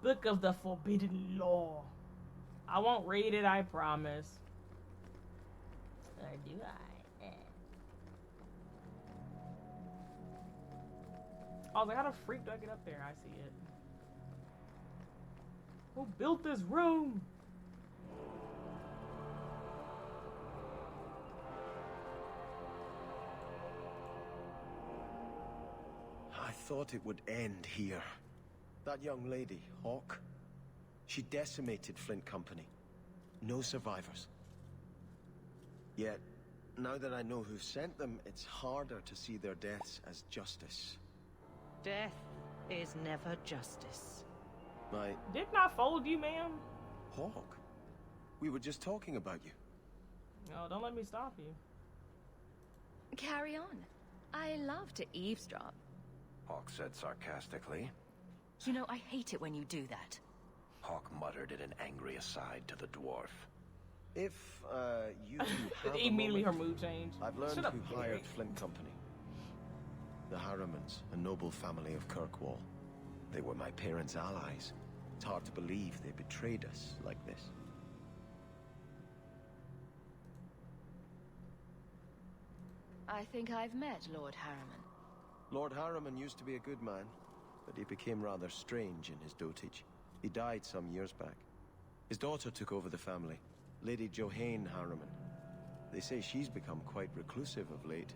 Book of the Forbidden Law. I won't read it, I promise. Or do I? Oh, how the freak do I get up there? I see it. Who built this room? I thought it would end here. That young lady, Hawk, she decimated Flint Company. No survivors. Yet, now that I know who sent them, it's harder to see their deaths as justice. Death is never justice. Didn't I fold you, ma'am? Hawk? We were just talking about you. No, don't let me stop you. Carry on. I love to eavesdrop. Hawk said sarcastically. You know, I hate it when you do that. Hawk muttered in an angry aside to the dwarf. If, you two have Immediately her mood changed. I've learned Shut up, who hired Flint Company. The Harrimans, a noble family of Kirkwall. They were my parents' allies. It's hard to believe they betrayed us like this. I think I've met Lord Harriman. Lord Harriman used to be a good man, but he became rather strange in his dotage. He died some years back. His daughter took over the family, Lady Johanne Harriman. They say she's become quite reclusive of late.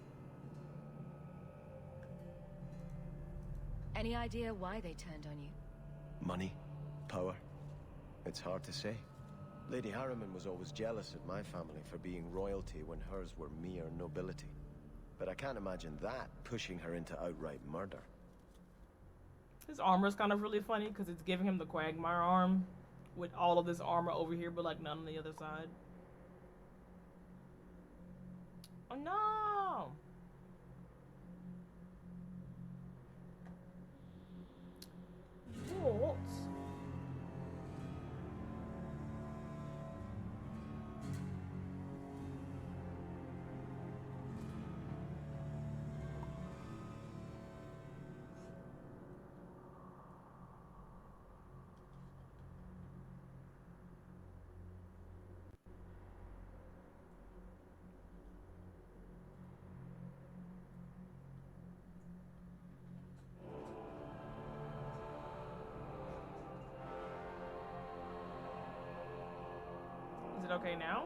Any idea why they turned on you? Money? Power? It's hard to say. Lady Harriman was always jealous of my family for being royalty when hers were mere nobility. But I can't imagine that pushing her into outright murder. His armor's kind of really funny because it's giving him the Quagmire arm with all of this armor over here, but like none on the other side. Oh no! What? Is it okay now?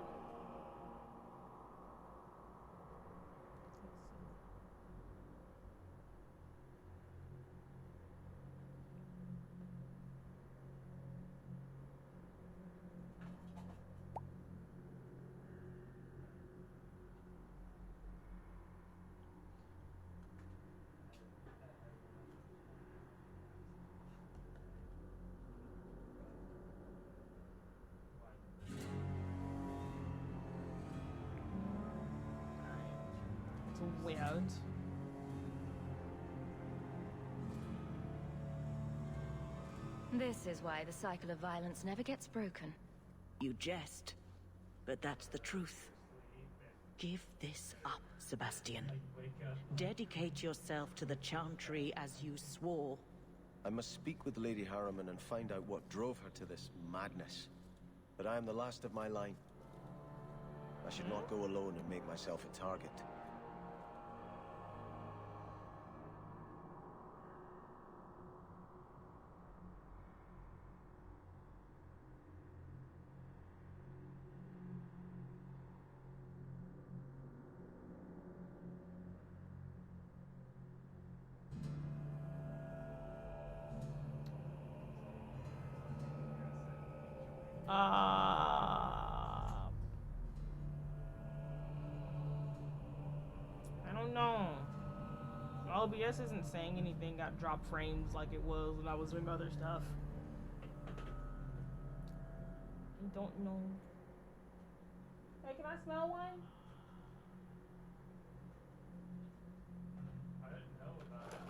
It's weird. This is why the cycle of violence never gets broken. You jest, but that's the truth. Give this up, Sebastian. Dedicate yourself to the Chantry as you swore. I must speak with Lady Harriman and find out what drove her to this madness. But I am the last of my line. I should not go alone and make myself a target. I don't know. OBS isn't saying anything. Got drop frames like it was when I was doing other stuff. I don't know. Hey, can I smell one? I didn't know about it.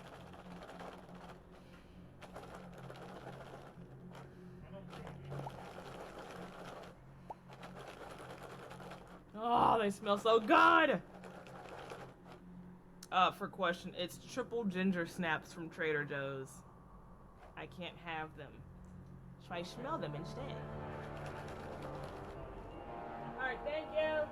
Oh, they smell so good! For question, it's triple ginger snaps from Trader Joe's. I can't have them. So I smell them instead. Alright, thank you!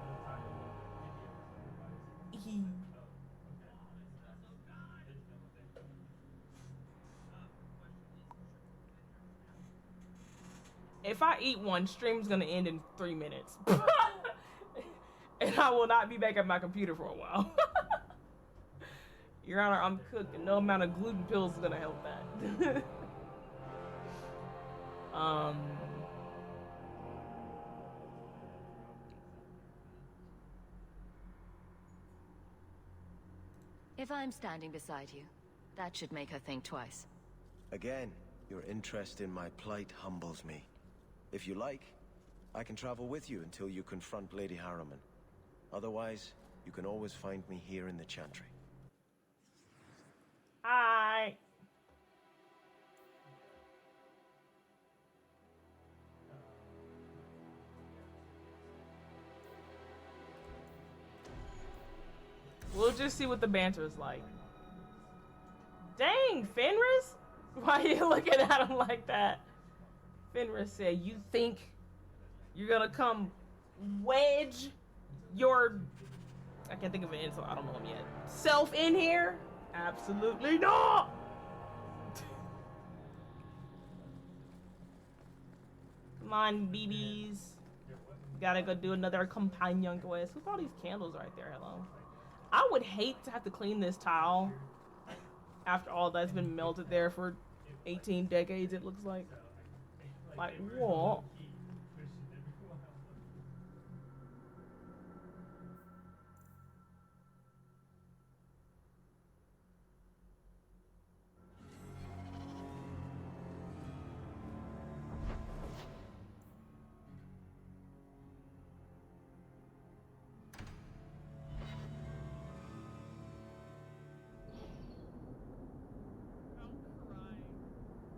If I eat one, stream's gonna end in 3 minutes. And I will not be back at my computer for a while. Your Honor, I'm cooking. No amount of gluten pills is gonna help that. If I'm standing beside you, that should make her think twice. Again, your interest in my plight humbles me. If you like, I can travel with you until you confront Lady Harriman. Otherwise, you can always find me here in the Chantry. Hi. We'll just see what the banter is like. Dang, Fenris? Why are you looking at him like that? Fenris said, you think you're gonna come wedge your... I can't think of an insult, I don't know him yet. Self in here? Absolutely not! Come on, BBs. Gotta go do another companion quest. Look at all these candles right there, hello. I would hate to have to clean this tile after all that's been melted there for 18 decades, it looks like. Like, what?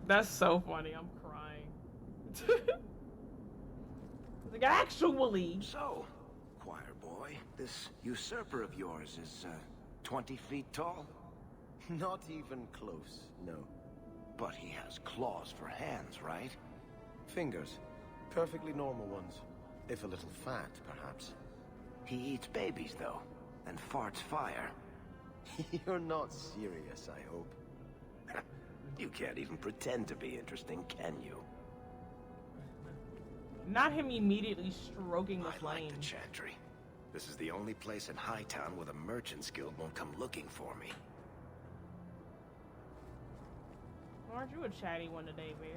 That's so funny, I'm crying. Like, actually. So, choir boy, this usurper of yours is, 20 feet tall? Not even close, no. But he has claws for hands, right? Fingers. Perfectly normal ones. If a little fat, perhaps. He eats babies, though, and farts fire. You're not serious, I hope. You can't even pretend to be interesting, can you? Not him immediately stroking the flame. I like the Chantry. This is the only place in Hightown where the Merchants Guild won't come looking for me. Aren't you a chatty one today, Barry?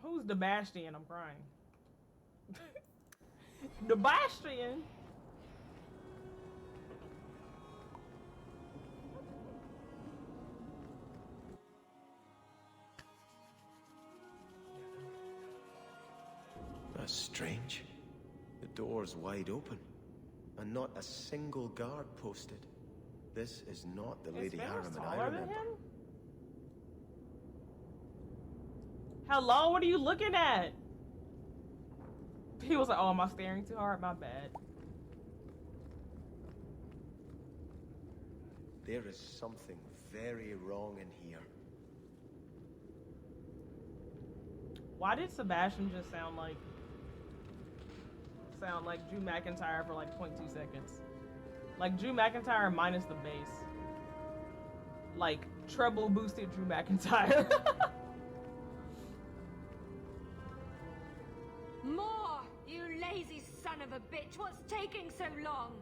Who's Sebastian? I'm crying. Sebastian? That's strange. The door's wide open, and not a single guard posted. This is not the Lady Harriman I remember. Hello, what are you looking at? He was like, oh, am I staring too hard? My bad. There is something very wrong in here. Why did Sebastian just sound like Drew McIntyre for like 0.2 seconds? Like Drew McIntyre minus the bass. Like treble boosted Drew McIntyre. of a bitch! What's taking so long?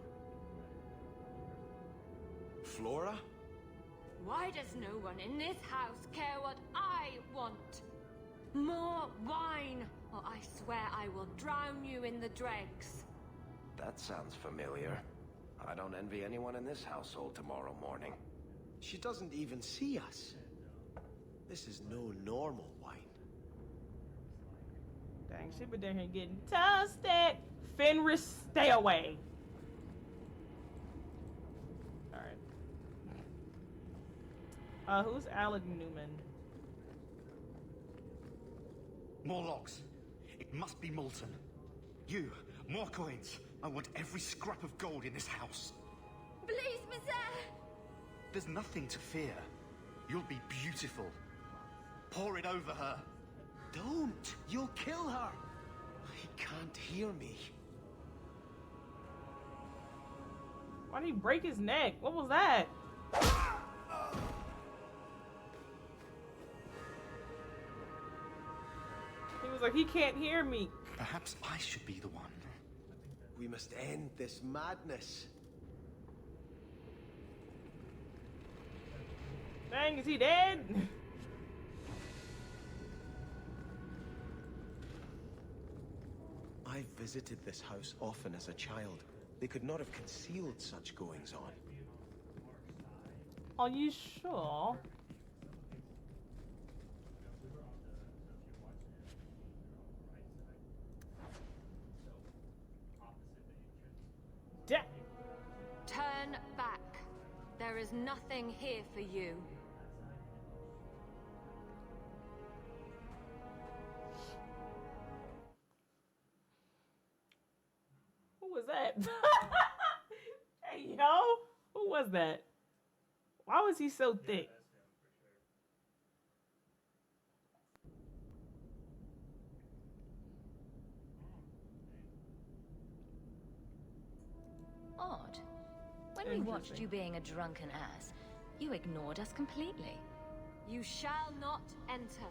Flora? Why does no one in this house care what I want? More wine, or I swear I will drown you in the dregs. That sounds familiar. I don't envy anyone in this household tomorrow morning. She doesn't even see us. This is no normal wine. Dang, she been down here getting toasted. Fenris, stay away. Alright. Who's Alec Newman? More logs. It must be molten. You, more coins. I want every scrap of gold in this house. Please, Monsieur! There's nothing to fear. You'll be beautiful. Pour it over her. Don't! You'll kill her! He can't hear me. Why did he break his neck? What was that? He was like, he can't hear me. Perhaps I should be the one. We must end this madness. Dang, is he dead? I visited this house often as a child. They could not have concealed such goings on. Are you sure? Turn back. There is nothing here for you. Who was that? Hey, yo. Who was that? Why was he so thick? Odd. When we watched you being a drunken ass, you ignored us completely. You shall not enter.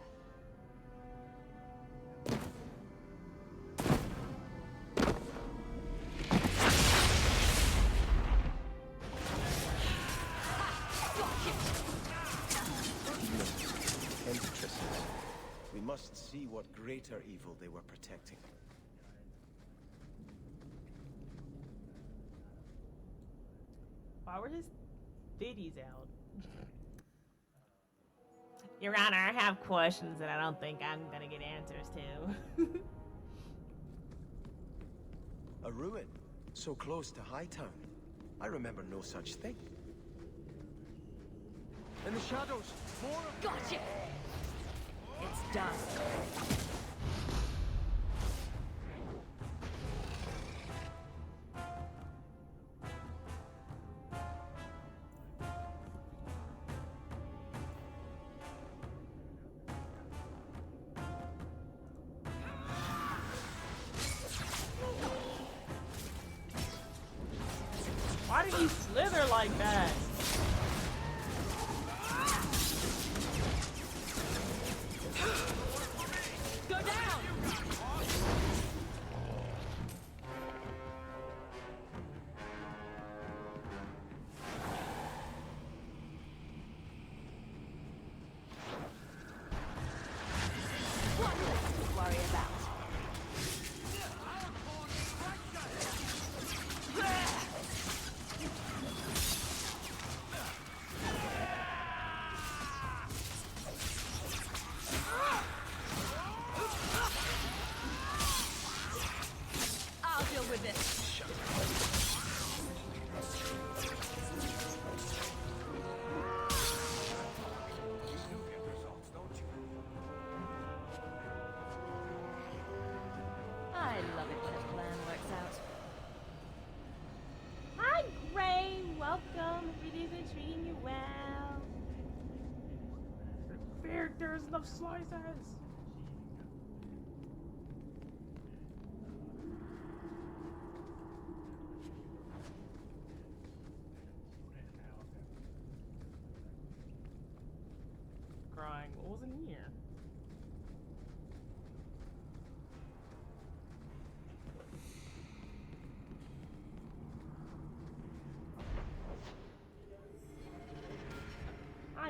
We must see what greater evil they were protecting. Why were his titties out? Your Honor, I have questions that I don't think I'm gonna get answers to. A ruin, so close to Hightown. I remember no such thing. In the shadows, more of... Gotcha! It's done. Why did he slither like that? Go down! One less to worry about. I'll deal with this. I love it when a plan works out. Hi, Gray. Welcome. If it isn't treating you well. There's enough slices. Crying. What was in here?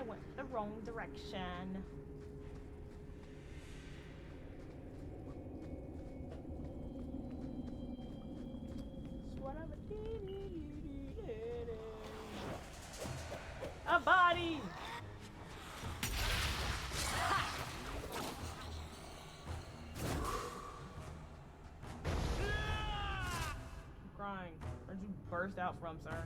I went the wrong direction. A body! I'm crying. Where'd you burst out from, sir?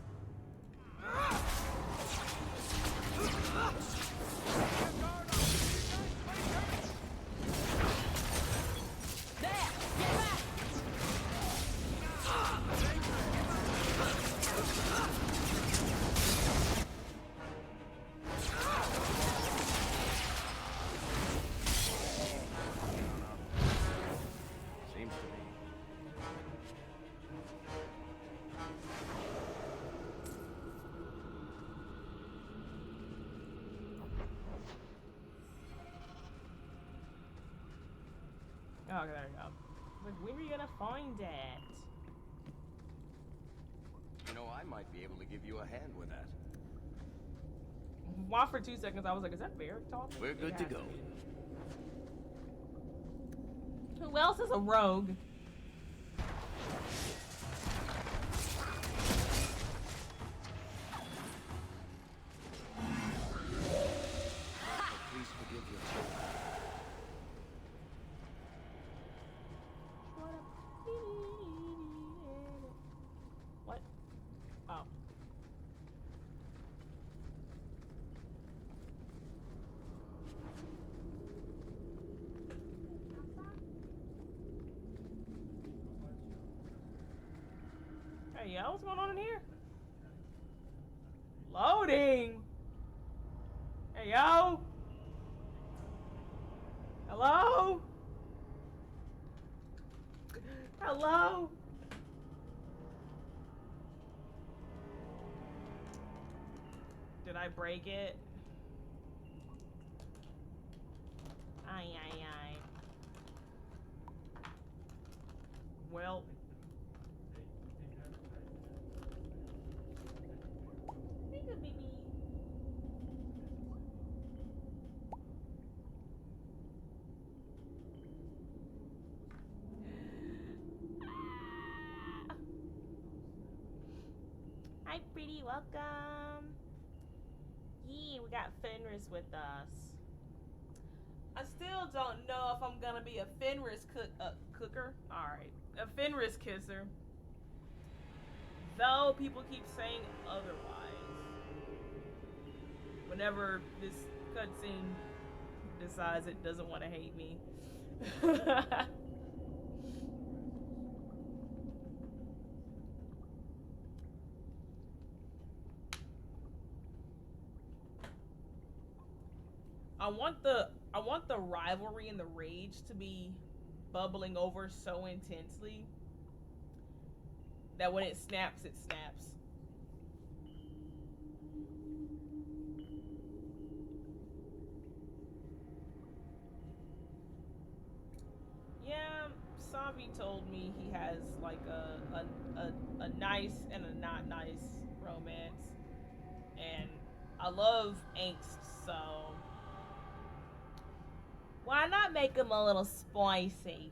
There! Get back! Seems to be. Oh, okay, there we go. Like, when are you gonna find that? You know, I might be able to give you a hand with that. Why for 2 seconds I was like, is that Barrick talking? We're good to go. Who else is a rogue? Please forgive your What? Oh. Hey, yo, what's going on in here? Loading! Hey, yo! Hello? Hello? Did I break it? Aye, aye, aye. Well. Hi, pretty. Welcome. Yeah, we got Fenris with us. I still don't know if I'm gonna be a Fenris cooker. Alright. A Fenris kisser. Though people keep saying otherwise. Whenever this cutscene decides it doesn't want to hate me. I want the rivalry and the rage to be bubbling over so intensely that when it snaps, it snaps. Yeah, Savi told me he has like a nice and a not nice romance, and I love angst, so why not make him a little spicy?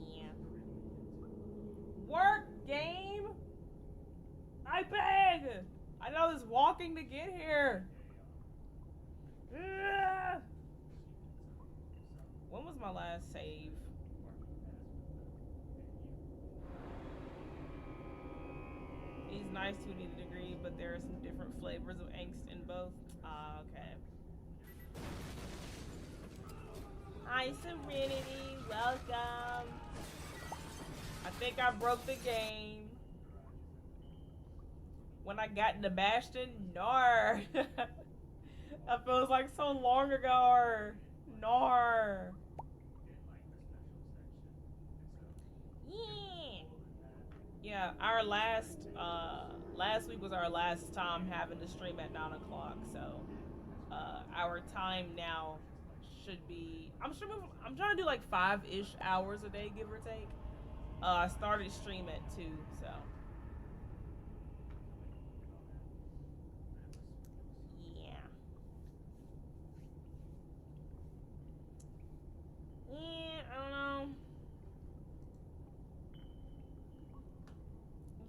Yeah. Work, game? I beg! I know there's walking to get here. Ugh. When was my last save? He's nice to a degree, but there are some different flavors of angst in both. Ah, okay. Hi, Serenity. Welcome. I think I broke the game. When I got into Bastion, nar. That feels like so long ago. Nar. Yeah. Yeah, our last week was our last time having to stream at 9 o'clock, so our time now should be I'm trying to do like 5-ish hours a day, give or take. I started stream at 2, so. Yeah. Yeah, I don't know.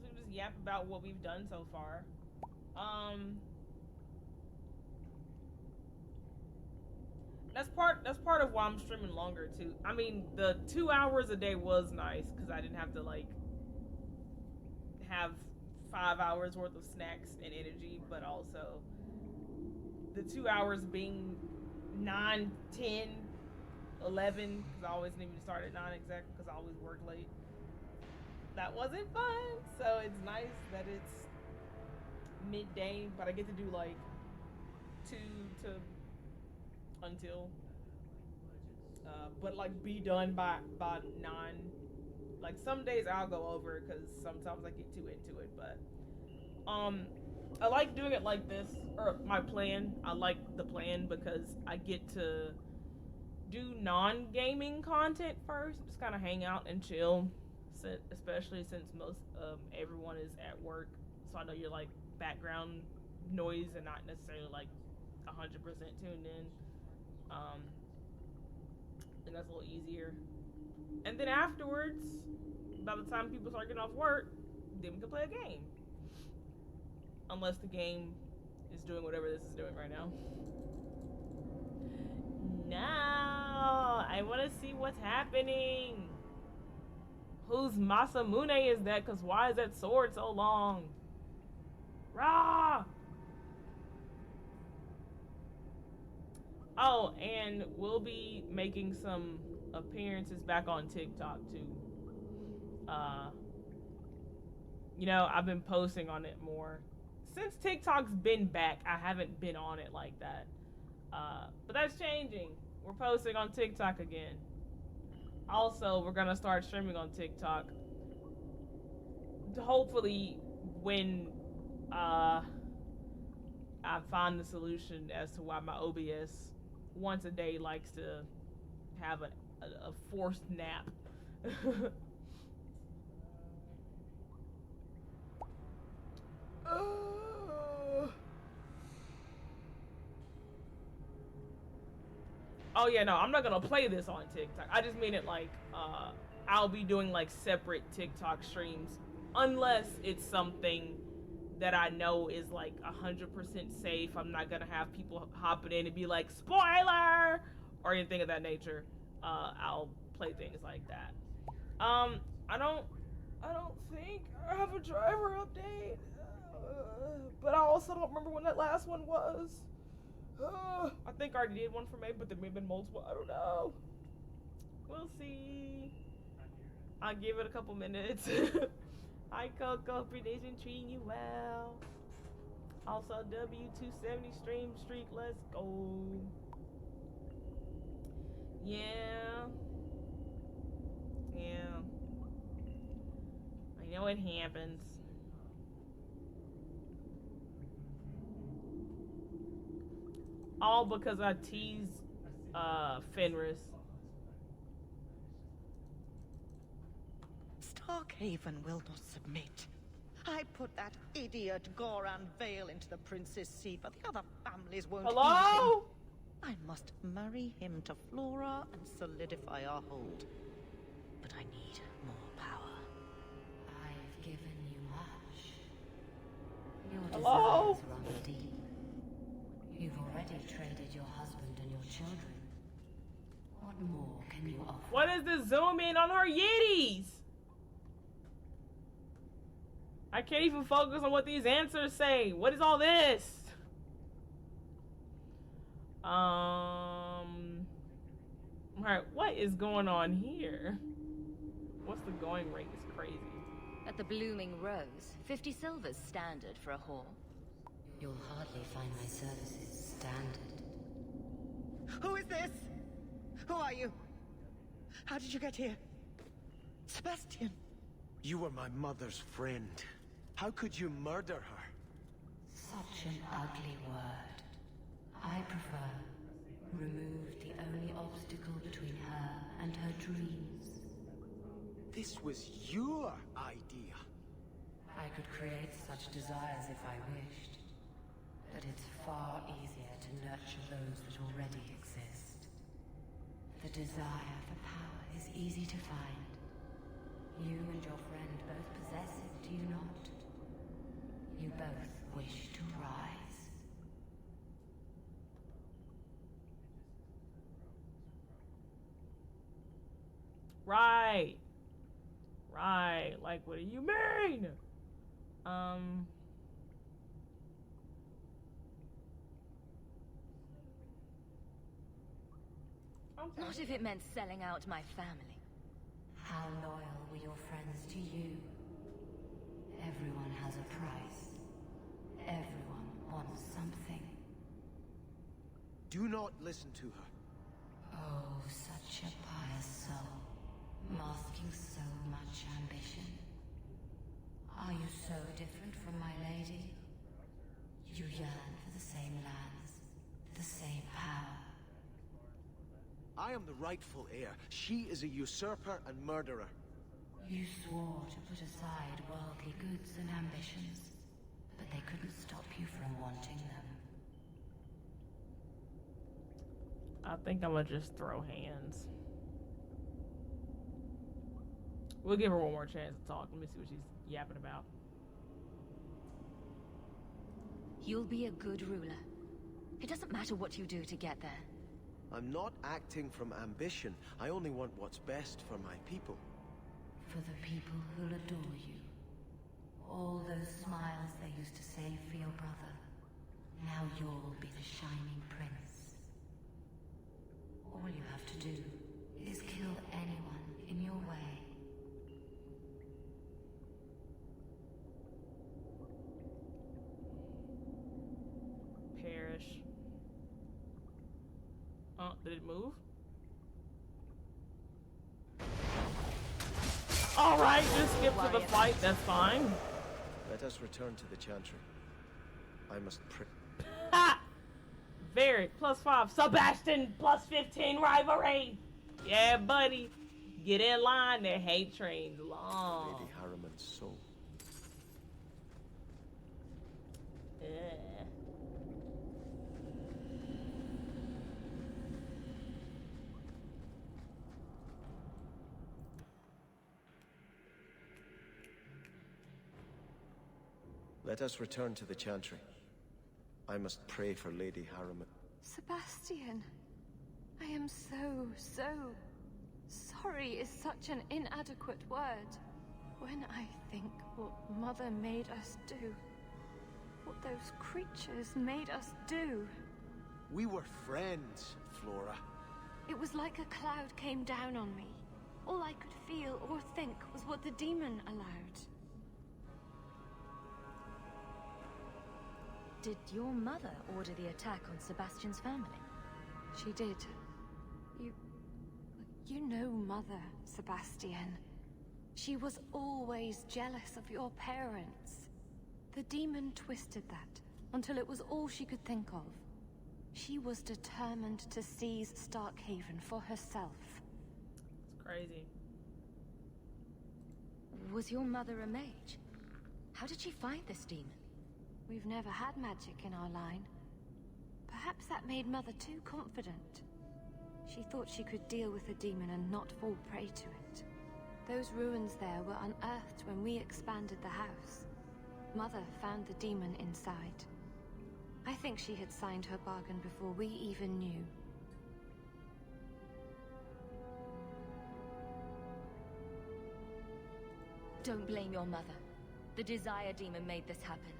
Let's just yap about what we've done so far. That's part of why I'm streaming longer too. I mean, the 2 hours a day was nice because I didn't have to like have 5 hours worth of snacks and energy, but also the 2 hours being 9, 10, 11, because I always need to start at 9 exactly because I always work late. That wasn't fun, so it's nice that it's midday, but I get to do like 2 to until but like be done by 9. Like some days I'll go over because sometimes I get too into it, but I like doing it like this, or my plan. I like the plan because I get to do non-gaming content first, just kind of hang out and chill, especially since most everyone is at work, so I know you're like background noise and not necessarily like 100% tuned in. And that's a little easier. And then afterwards, by the time people start getting off work, then we can play a game. Unless the game is doing whatever this is doing right now. No, I want to see what's happening. Whose Masamune is that? Because why is that sword so long? Rah! Oh, and we'll be making some appearances back on TikTok too. You know, I've been posting on it more. Since TikTok's been back, I haven't been on it like that. But that's changing. We're posting on TikTok again. Also, we're gonna start streaming on TikTok. Hopefully, when I find the solution as to why my OBS once a day likes to have a forced nap. Oh yeah, no, I'm not gonna play this on TikTok. I just mean it like I'll be doing like separate TikTok streams unless it's something that I know is like 100% safe. I'm not gonna have people hopping in and be like spoiler or anything of that nature. I'll play things like that. I don't think I have a driver update, but I also don't remember when that last one was. I think I already did one for May, but there may have been multiple. I don't know. We'll see. I'll give it a couple minutes. Hi, Coco. Predation treating you well. Also, W270 stream streak. Let's go. Yeah. Yeah. I know it happens. All because I teased Fenris. Starkhaven will not submit. I put that idiot Goran Vale into the Prince's Sea, but the other families won't heed him. I must marry him to Flora and solidify our hold. But I need more power. I've given you much. Your Hello? desires run deep. You've already traded your husband and your children. What more can you offer? What is the zoom in on her yitties? I can't even focus on what these answers say. What is all this? Alright, what is going on here? What's the going rate? It's crazy. At the Blooming Rose, 50 silvers standard for a whore. You'll hardly find my services standard. Who is this? Who are you? How did you get here? Sebastian! You were my mother's friend. How could you murder her? Such an ugly word. I prefer remove the only obstacle between her and her dreams. This was your idea. I could create such desires if I wished, but it's far easier to nurture those that already exist. The desire for power is easy to find. You and your friend both possess it, do you not? You both wish to rise. Right. Right. Like, what do you mean? Not if it meant selling out my family. How loyal were your friends to you? Everyone has a price. Everyone wants something. Do not listen to her. Oh, such a pious soul, masking so much ambition. Are you so different from my lady? You yearn for the same lands, the same power. I am the rightful heir. She is a usurper and murderer. You swore to put aside worldly goods and ambitions, but they couldn't stop you from wanting them. I think I'm gonna just throw hands. We'll give her one more chance to talk. Let me see what she's yapping about. You'll be a good ruler. It doesn't matter what you do to get there. I'm not acting from ambition. I only want what's best for my people. For the people who'll adore you. All those smiles they used to save for your brother. Now you'll be the shining prince. All you have to do is kill anyone in your way. Perish. Oh, did it move? Alright, just skip to the fight, that's fine. Let us return to the Chantry. I must Ha! Varric, +5. Sebastian, +15 rivalry. Yeah, buddy. Get in line, their hate train's long. Lady Harriman's soul. Let us return to the Chantry. I must pray for Lady Harriman. Sebastian, I am so sorry is such an inadequate word. When I think what Mother made us do, what those creatures made us do. We were friends, Flora. It was like a cloud came down on me. All I could feel or think was what the demon allowed. Did your mother order the attack on Sebastian's family? She did. You know Mother, Sebastian. She was always jealous of your parents. The demon twisted that until it was all she could think of. She was determined to seize Starkhaven for herself. It's crazy. Was your mother a mage? How did she find this demon? We've never had magic in our line. Perhaps that made Mother too confident. She thought she could deal with the demon and not fall prey to it. Those ruins there were unearthed when we expanded the house. Mother found the demon inside. I think she had signed her bargain before we even knew. Don't blame your mother. The Desire Demon made this happen.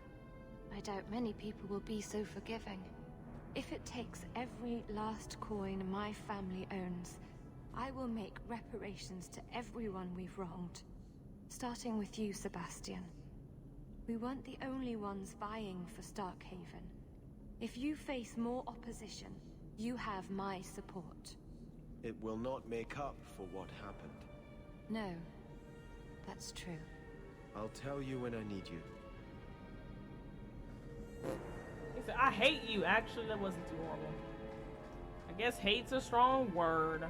I doubt many people will be so forgiving. If it takes every last coin my family owns, I will make reparations to everyone we've wronged. Starting with you, Sebastian. We weren't the only ones vying for Starkhaven. If you face more opposition, you have my support. It will not make up for what happened. No, that's true. I'll tell you when I need you. He said, I hate you. Actually, that wasn't too horrible. I guess hate's a strong word.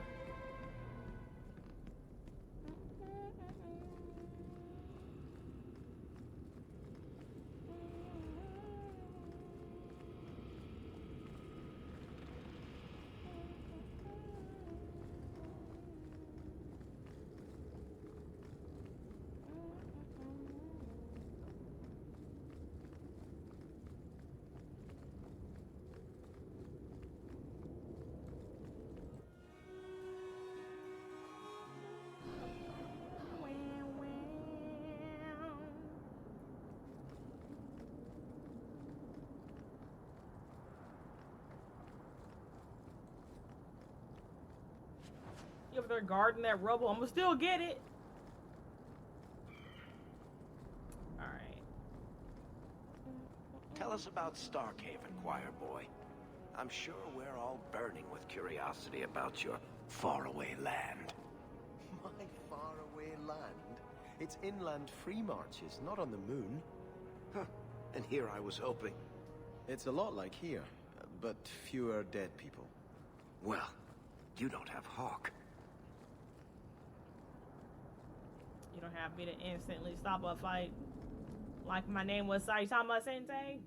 You over there guarding that rubble? I'm gonna still get it. All right. Tell us about Starkhaven, choir boy. I'm sure we're all burning with curiosity about your faraway land. My faraway land? It's inland free marches, not on the moon. Huh. And here I was hoping. It's a lot like here, but fewer dead people. Well, you don't have Hawk. You don't have me to instantly stop a fight like my name was Saitama Sensei.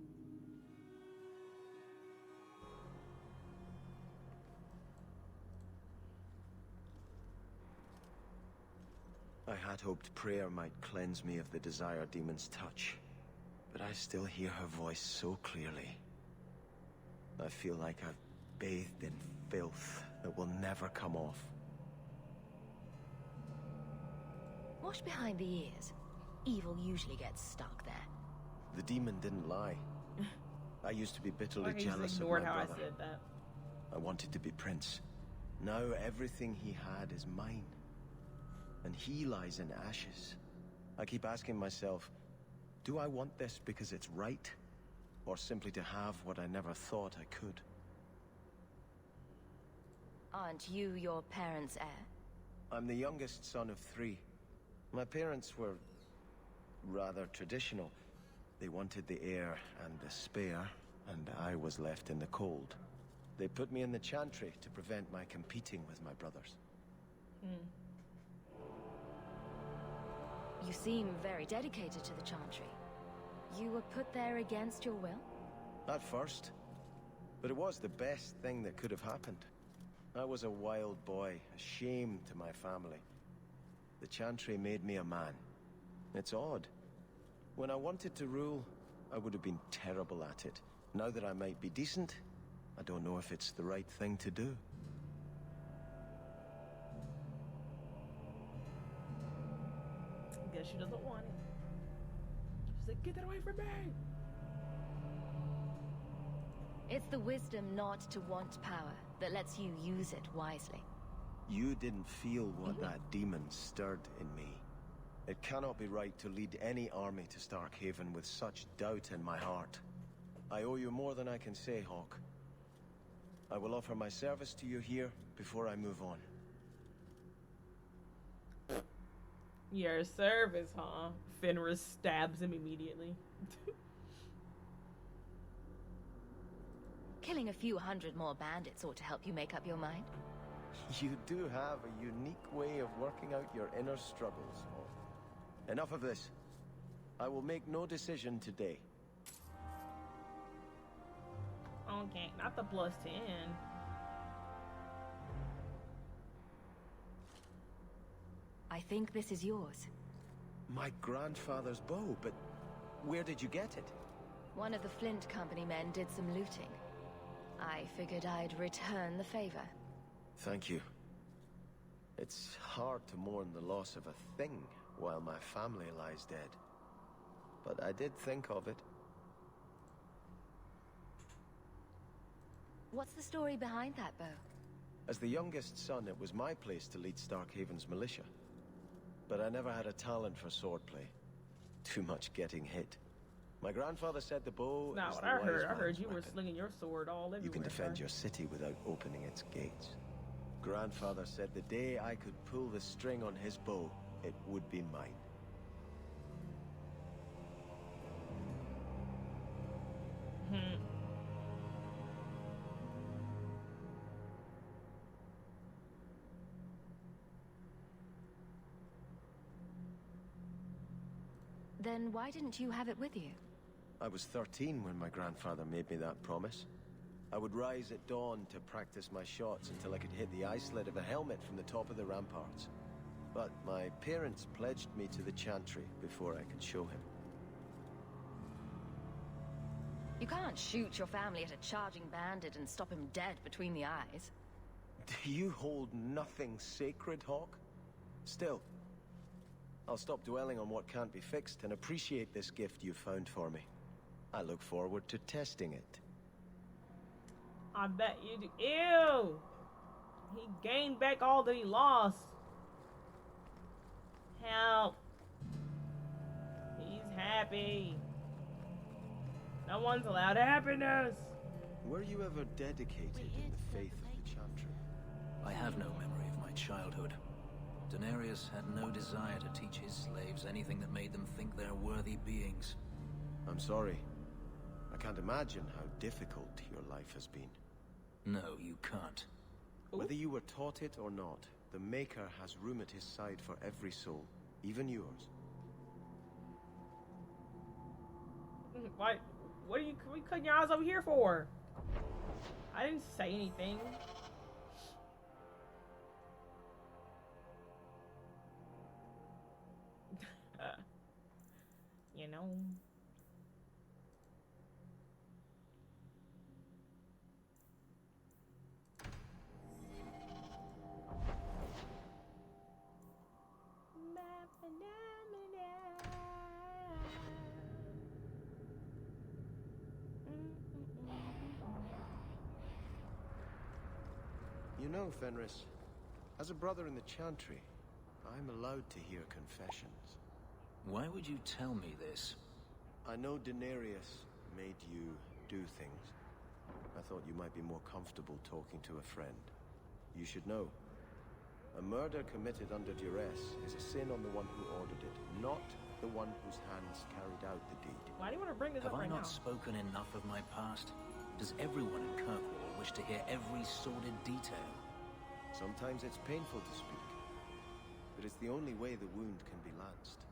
I had hoped prayer might cleanse me of the Desire Demon's touch, but I still hear her voice so clearly. I feel like I've bathed in filth that will never come off. Wash behind the ears. Evil usually gets stuck there. The demon didn't lie. I used to be bitterly jealous of my ignored how brother. I said that. I wanted to be prince. Now everything he had is mine. And he lies in ashes. I keep asking myself, do I want this because it's right? Or simply to have what I never thought I could? Aren't you your parents' heir? I'm the youngest son of 3. My parents were rather traditional. They wanted the heir and the spare, and I was left in the cold. They put me in the chantry to prevent my competing with my brothers. You seem very dedicated to the Chantry. You were put there against your will? At first. But it was the best thing that could have happened. I was a wild boy, a shame to my family. The Chantry made me a man. It's odd. When I wanted to rule, I would have been terrible at it. Now that I might be decent, I don't know if it's the right thing to do. Guess she doesn't want it. She's like, get that away from me! It's the wisdom not to want power that lets you use it wisely. You didn't feel what that demon stirred in me. It cannot be right to lead any army to Starkhaven with such doubt in my heart. I owe you more than I can say, Hawk. I will offer my service to you here before I move on. Your service, huh? Fenris stabs him immediately. Killing a few hundred more bandits ought to help you make up your mind. You do have a unique way of working out your inner struggles, Hawk. Enough of this. I will make no decision today. Okay, not the +10. I think this is yours. My grandfather's bow, but where did you get it? One of the Flint Company men did some looting. I figured I'd return the favor. Thank you. It's hard to mourn the loss of a thing while my family lies dead. But I did think of it. What's the story behind that bow? As the youngest son, it was my place to lead Starkhaven's militia. But I never had a talent for swordplay. Too much getting hit. My grandfather said the bow Now, is what the I wise heard man's you were weapon. slinging your sword all everywhere. You can defend sir. your city without opening its gates. Grandfather said the day I could pull the string on his bow, it would be mine. Then why didn't you have it with you? I was 13 when my grandfather made me that promise. I would rise at dawn to practice my shots until I could hit the eye slit of a helmet from the top of the ramparts. But my parents pledged me to the Chantry before I could show him. You can't shoot your family at a charging bandit and stop him dead between the eyes. Do you hold nothing sacred, Hawk? Still, I'll stop dwelling on what can't be fixed and appreciate this gift you've found for me. I look forward to testing it. I bet you do. Ew! He gained back all that he lost. Help. He's happy. No one's allowed happiness. Were you ever dedicated in the faith of the Chantry? I have no memory of my childhood. Denarius had no desire to teach his slaves anything that made them think they're worthy beings. I'm sorry. I can't imagine how difficult your life has been. No, you can't. Whether you were taught it or not, the Maker has room at his side for every soul, even yours. Why? What are you cutting your eyes over here for? I didn't say anything. You know. You know, Fenris, as a brother in the Chantry, I'm allowed to hear confessions. Why would you tell me this? I know Denarius made you do things. I thought you might be more comfortable talking to a friend. You should know. A murder committed under duress is a sin on the one who ordered it, not the one whose hands carried out the deed. Why do you want to bring this up right now? Have I not spoken enough of my past? Does everyone in Kirkwall wish to hear every sordid detail? Sometimes it's painful to speak, but it's the only way the wound can be lanced.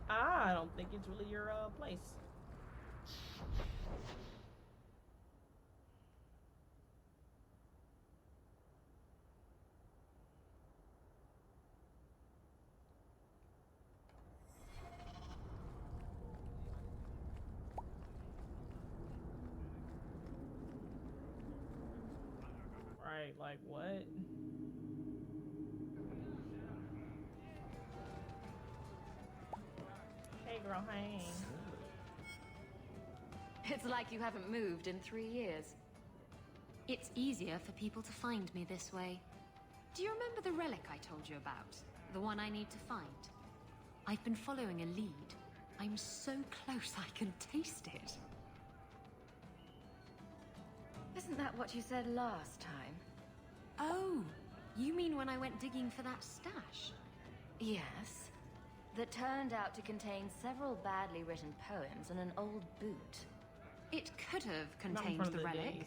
I don't think it's really your place. Right, like what? Hey girl, hey. It's like you haven't moved in 3 years. It's easier for people to find me this way. Do you remember the relic I told you about? The one I need to find? I've been following a lead. I'm so close I can taste it. Isn't that what you said last time? Oh, you mean when I went digging for that stash? Yes. That turned out to contain several badly written poems and an old boot. It could have contained the relic.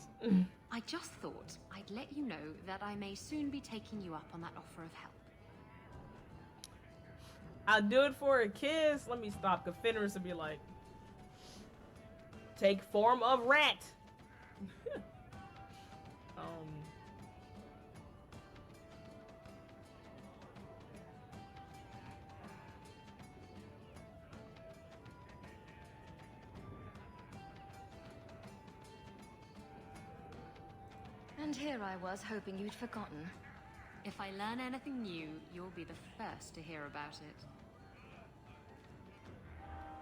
I just thought I'd let you know that I may soon be taking you up on that offer of help. I'll do it for a kiss. Let me stop. Cause Fenris would be like, take form of rat. And here I was hoping you'd forgotten. If I learn anything new, you'll be the first to hear about it.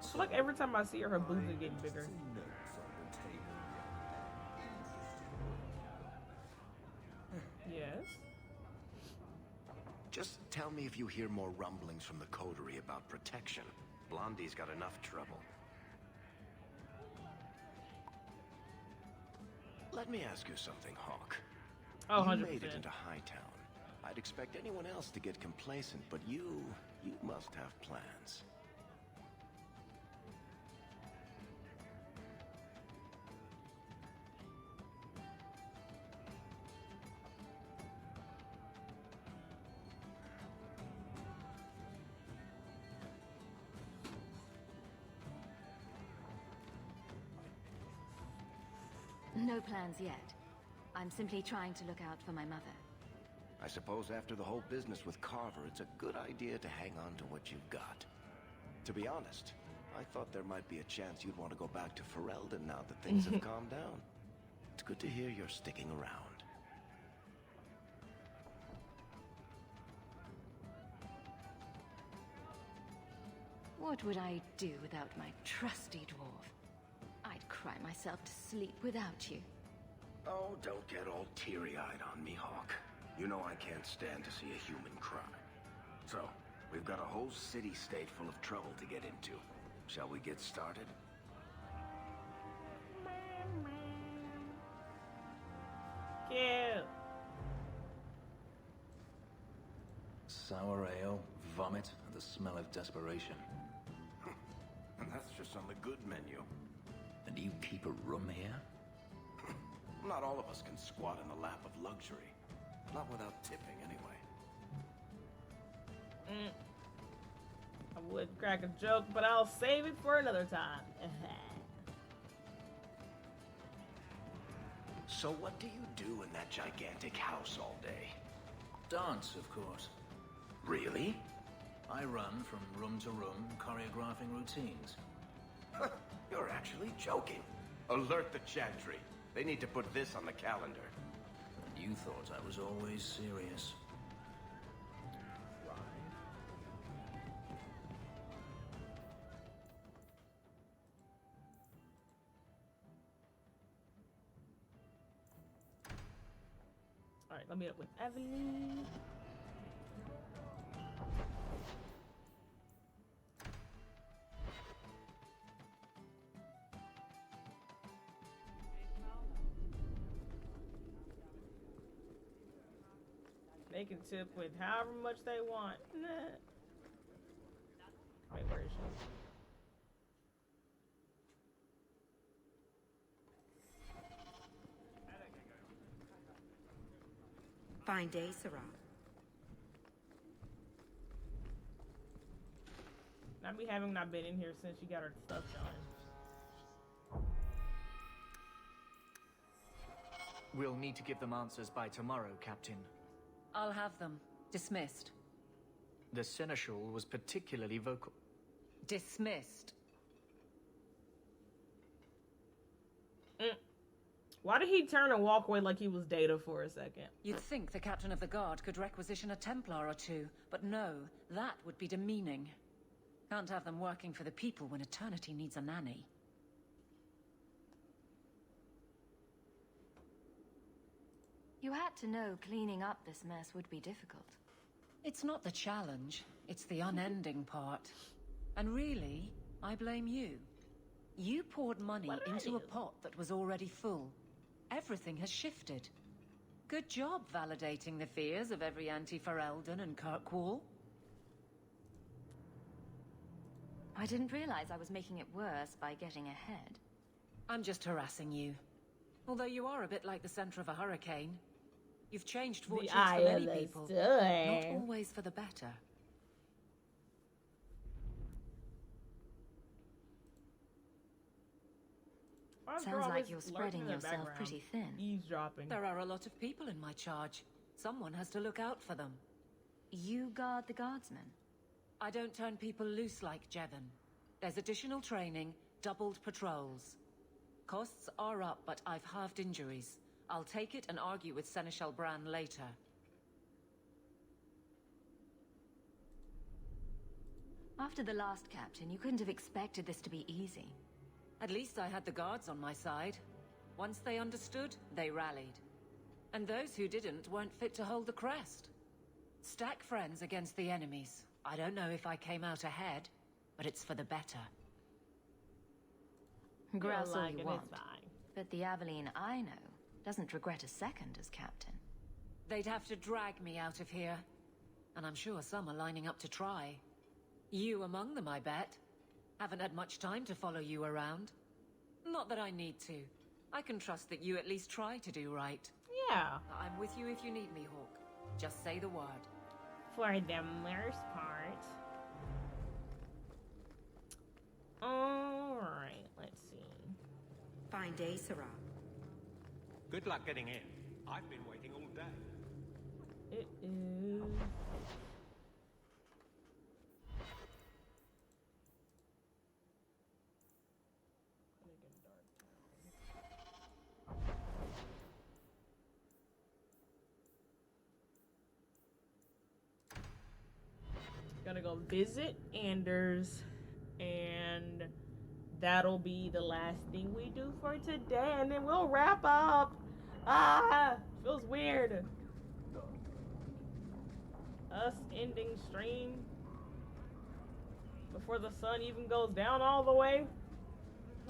So like every time I see her, her boobs are getting bigger. Yes? Just tell me if you hear more rumblings from the coterie about protection. Blondie's got enough trouble. Let me ask you something, Hawk. Oh, 100%. You made it into Hightown. I'd expect anyone else to get complacent, but you must have plans. No plans yet. I'm simply trying to look out for my mother. I suppose after the whole business with Carver, it's a good idea to hang on to what you've got. To be honest, I thought there might be a chance you'd want to go back to Ferelden now that things have calmed down. It's good to hear you're sticking around. What would I do without my trusty dwarf? I'd cry myself to sleep without you. Oh, don't get all teary-eyed on me, Hawk. You know I can't stand to see a human cry. So, we've got a whole city-state full of trouble to get into. Shall we get started? Cute. Sour ale, vomit, and the smell of desperation. And that's just on the good menu. And you keep a room here? Not all of us can squat in the lap of luxury. Not without tipping, anyway. I would crack a joke, but I'll save it for another time. So what do you do in that gigantic house all day? Dance, of course. Really? I run from room to room, choreographing routines. You're actually joking. Alert the Chantry. They need to put this on the calendar. And you thought I was always serious. Alright, let me up with Evelyn. They can tip with however much they want. Nah. Wait, where is she? Fine day, Sarah. Not me having not been in here since she got her stuff done. We'll need to give them answers by tomorrow, Captain. I'll have them. Dismissed. The Seneschal was particularly vocal. Dismissed. Why did he turn and walk away like he was Data for a second? You'd think the Captain of the Guard could requisition a Templar or two, but no, that would be demeaning. Can't have them working for the people when eternity needs a nanny. You had to know cleaning up this mess would be difficult. It's not the challenge, it's the unending part. And really, I blame you. You poured money into a pot that was already full. Everything has shifted. Good job validating the fears of every anti-Ferelden and Kirkwall. I didn't realize I was making it worse by getting ahead. I'm just harassing you. Although you are a bit like the center of a hurricane. You've changed fortunes for many people, not always for the better. Sounds like you're spreading yourself pretty thin. Eavesdropping. There are a lot of people in my charge. Someone has to look out for them. You guard the guardsmen? I don't turn people loose like Jevon. There's additional training, doubled patrols. Costs are up, but I've halved injuries. I'll take it and argue with Seneschal Bran later. After the last captain, you couldn't have expected this to be easy. At least I had the guards on my side. Once they understood, they rallied. And those who didn't weren't fit to hold the crest. Stack friends against the enemies. I don't know if I came out ahead, but it's for the better. Grouse all you want, but the Aveline I know doesn't regret a second as captain. They'd have to drag me out of here. And I'm sure some are lining up to try. You among them, I bet. Haven't had much time to follow you around. Not that I need to. I can trust that you at least try to do right. Yeah. I'm with you if you need me, Hawk. Just say the word. For the most part. Alright, let's see. Fine day, Sarah. Good luck getting in. I've been waiting all day. It is... Gotta go visit Anders and that'll be the last thing we do for today, and then we'll wrap up. Ah, feels weird. Us ending stream before the sun even goes down all the way.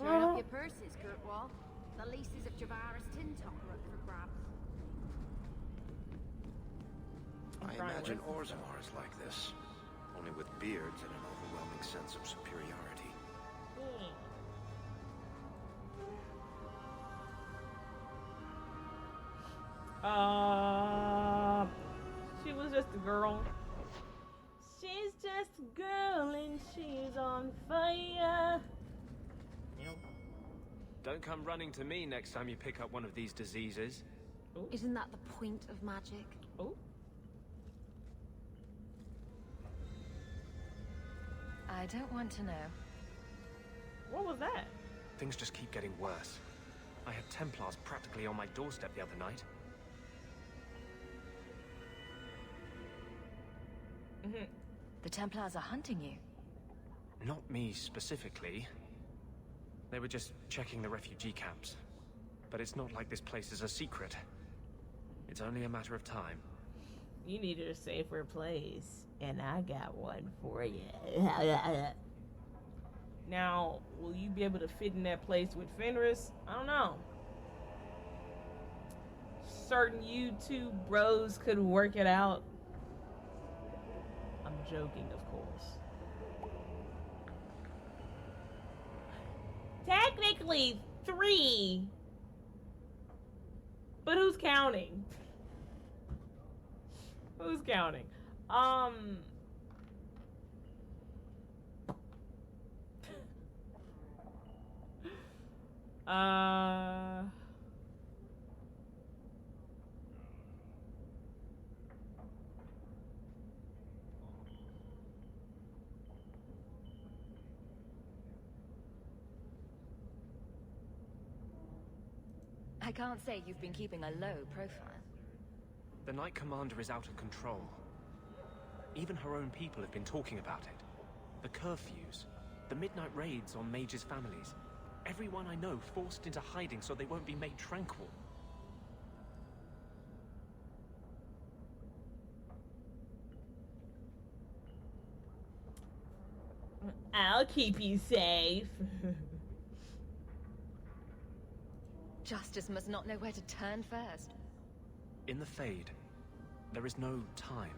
Turn up your purses, Kurtwall. The leases of Javaris Tintop are up for grabs. I imagine Orzammar is like this, only with beards and an overwhelming sense of superiority. She was just a girl. She's just a girl and she's on fire. Don't come running to me next time you pick up one of these diseases. Ooh. Isn't that the point of magic? Oh. I don't want to know. What was that? Things just keep getting worse. I had Templars practically on my doorstep the other night. The Templars are hunting you. Not me specifically. They were just checking the refugee camps. But it's not like this place is a secret. It's only a matter of time. You needed a safer place, and I got one for you. Now, will you be able to fit in that place with Fenris? I don't know. Certain YouTube bros could work it out. I'm joking, of course. Technically 3, but who's counting? Who's counting? I can't say you've been keeping a low profile. The Knight Commander is out of control. Even her own people have been talking about it. The curfews, the midnight raids on mages' families. Everyone I know forced into hiding so they won't be made tranquil. I'll keep you safe. Justice must not know where to turn first. In the Fade, there is no time.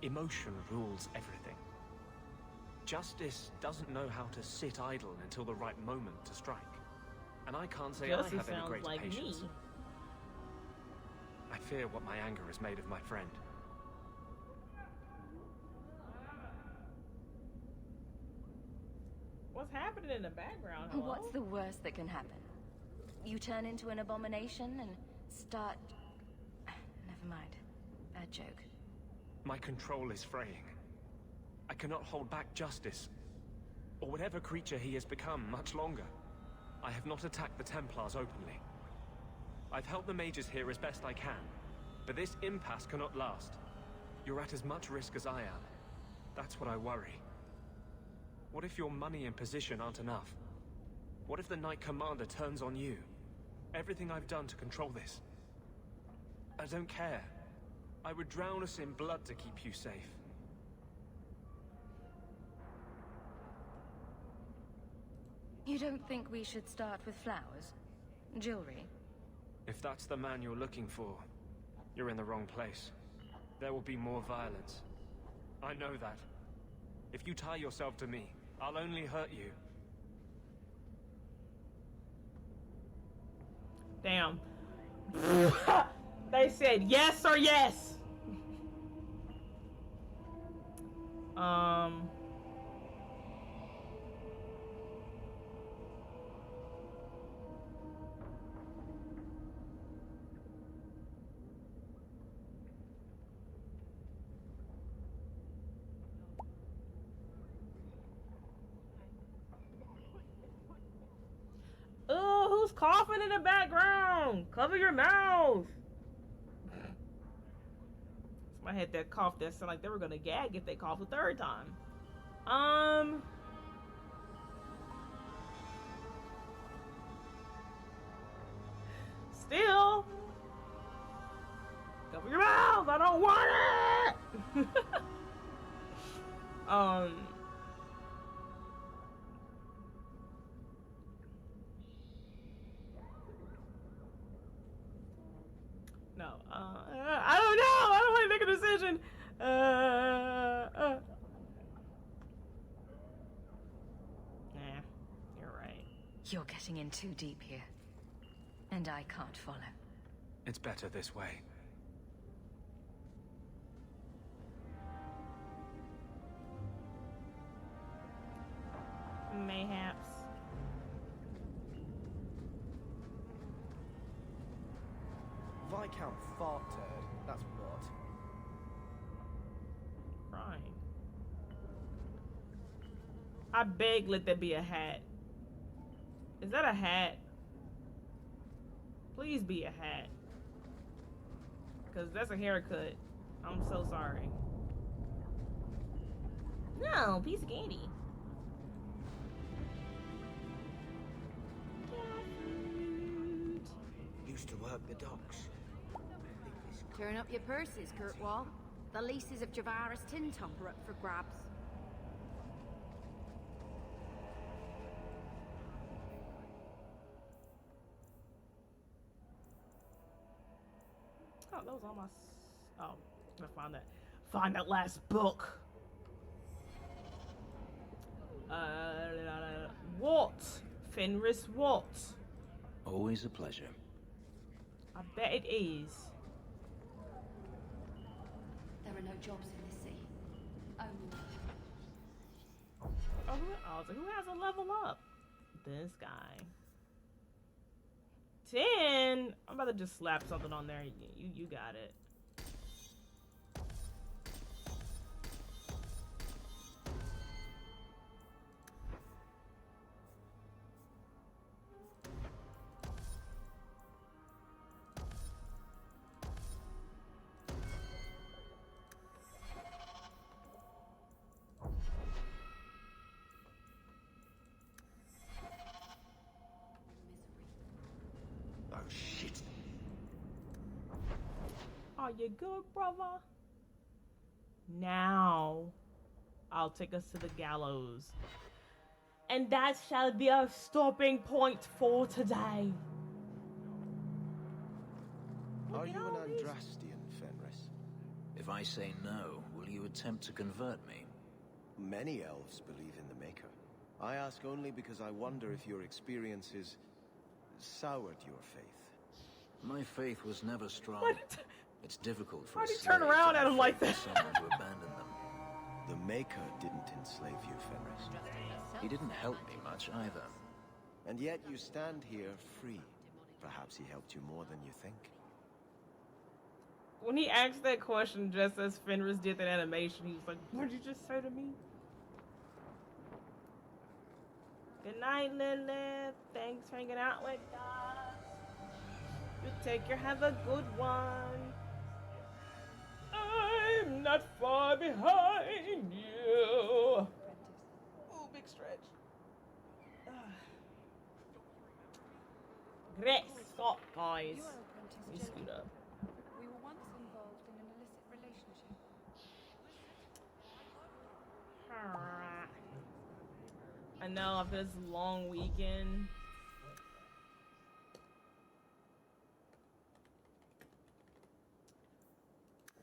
Emotion rules everything. Justice doesn't know how to sit idle until the right moment to strike. And I can't say Justice I have any sounds great like patience. me. I fear what my anger has made of my friend. What's happening in the background? Hello? What's the worst that can happen? You turn into an abomination and start... Never mind. Bad joke. My control is fraying. I cannot hold back Justice, or whatever creature he has become, much longer. I have not attacked the Templars openly. I've helped the mages here as best I can, but this impasse cannot last. You're at as much risk as I am. That's what I worry. What if your money and position aren't enough? What if the Knight Commander turns on you? Everything I've done to control this. I don't care. I would drown us in blood to keep you safe. You don't think we should start with flowers? Jewelry? If that's the man you're looking for, you're in the wrong place. There will be more violence. I know that. If you tie yourself to me, I'll only hurt you. Damn. They said yes or yes. Oh, who's coughing in the background? Cover your mouth. Somebody had that cough that sounded like they were gonna gag if they coughed the third time. still, cover your mouth. I don't want it. No. I don't know. I don't want to make a decision. Nah, you're right. You're getting in too deep here. And I can't follow. It's better this way. Mayhaps. Viscount fart turd, that's what. Crying. I beg, let that be a hat. Is that a hat? Please be a hat. Because that's a haircut. I'm so sorry. No, piece of candy. Used to work the docks. Turn up your purses, Kurtwall. The leases of Javaris Tin Top are up for grabs. Oh, that was almost. Oh, I'm gonna find that. Find that last book. What? Fenris what? Always a pleasure. I bet it is. There are no jobs in this sea. Only. Who has a level up? This guy. 10. I'm about to just slap something on there. You got it. Are you good, brother? Now, I'll take us to the gallows. And that shall be our stopping point for today. Are you an Andrastian, Fenris? If I say no, will you attempt to convert me? Many elves believe in the Maker. I ask only because I wonder if your experiences soured your faith. My faith was never strong. It's difficult for Why'd a he turn slave around to at him have like faith that? in someone to abandon them. The Maker didn't enslave you, Fenris. He didn't help me much either. And yet you stand here free. Perhaps he helped you more than you think. When he asked that question just as Fenris did that animation, he was like, what did you just say to me? Good night, Lilith. Thanks for hanging out with us. You take care. Have a good one. I'm not far behind you. Oh, big stretch. Great Scott, guys. Let me scoot up. We were once involved in an illicit relationship. I know after this long weekend,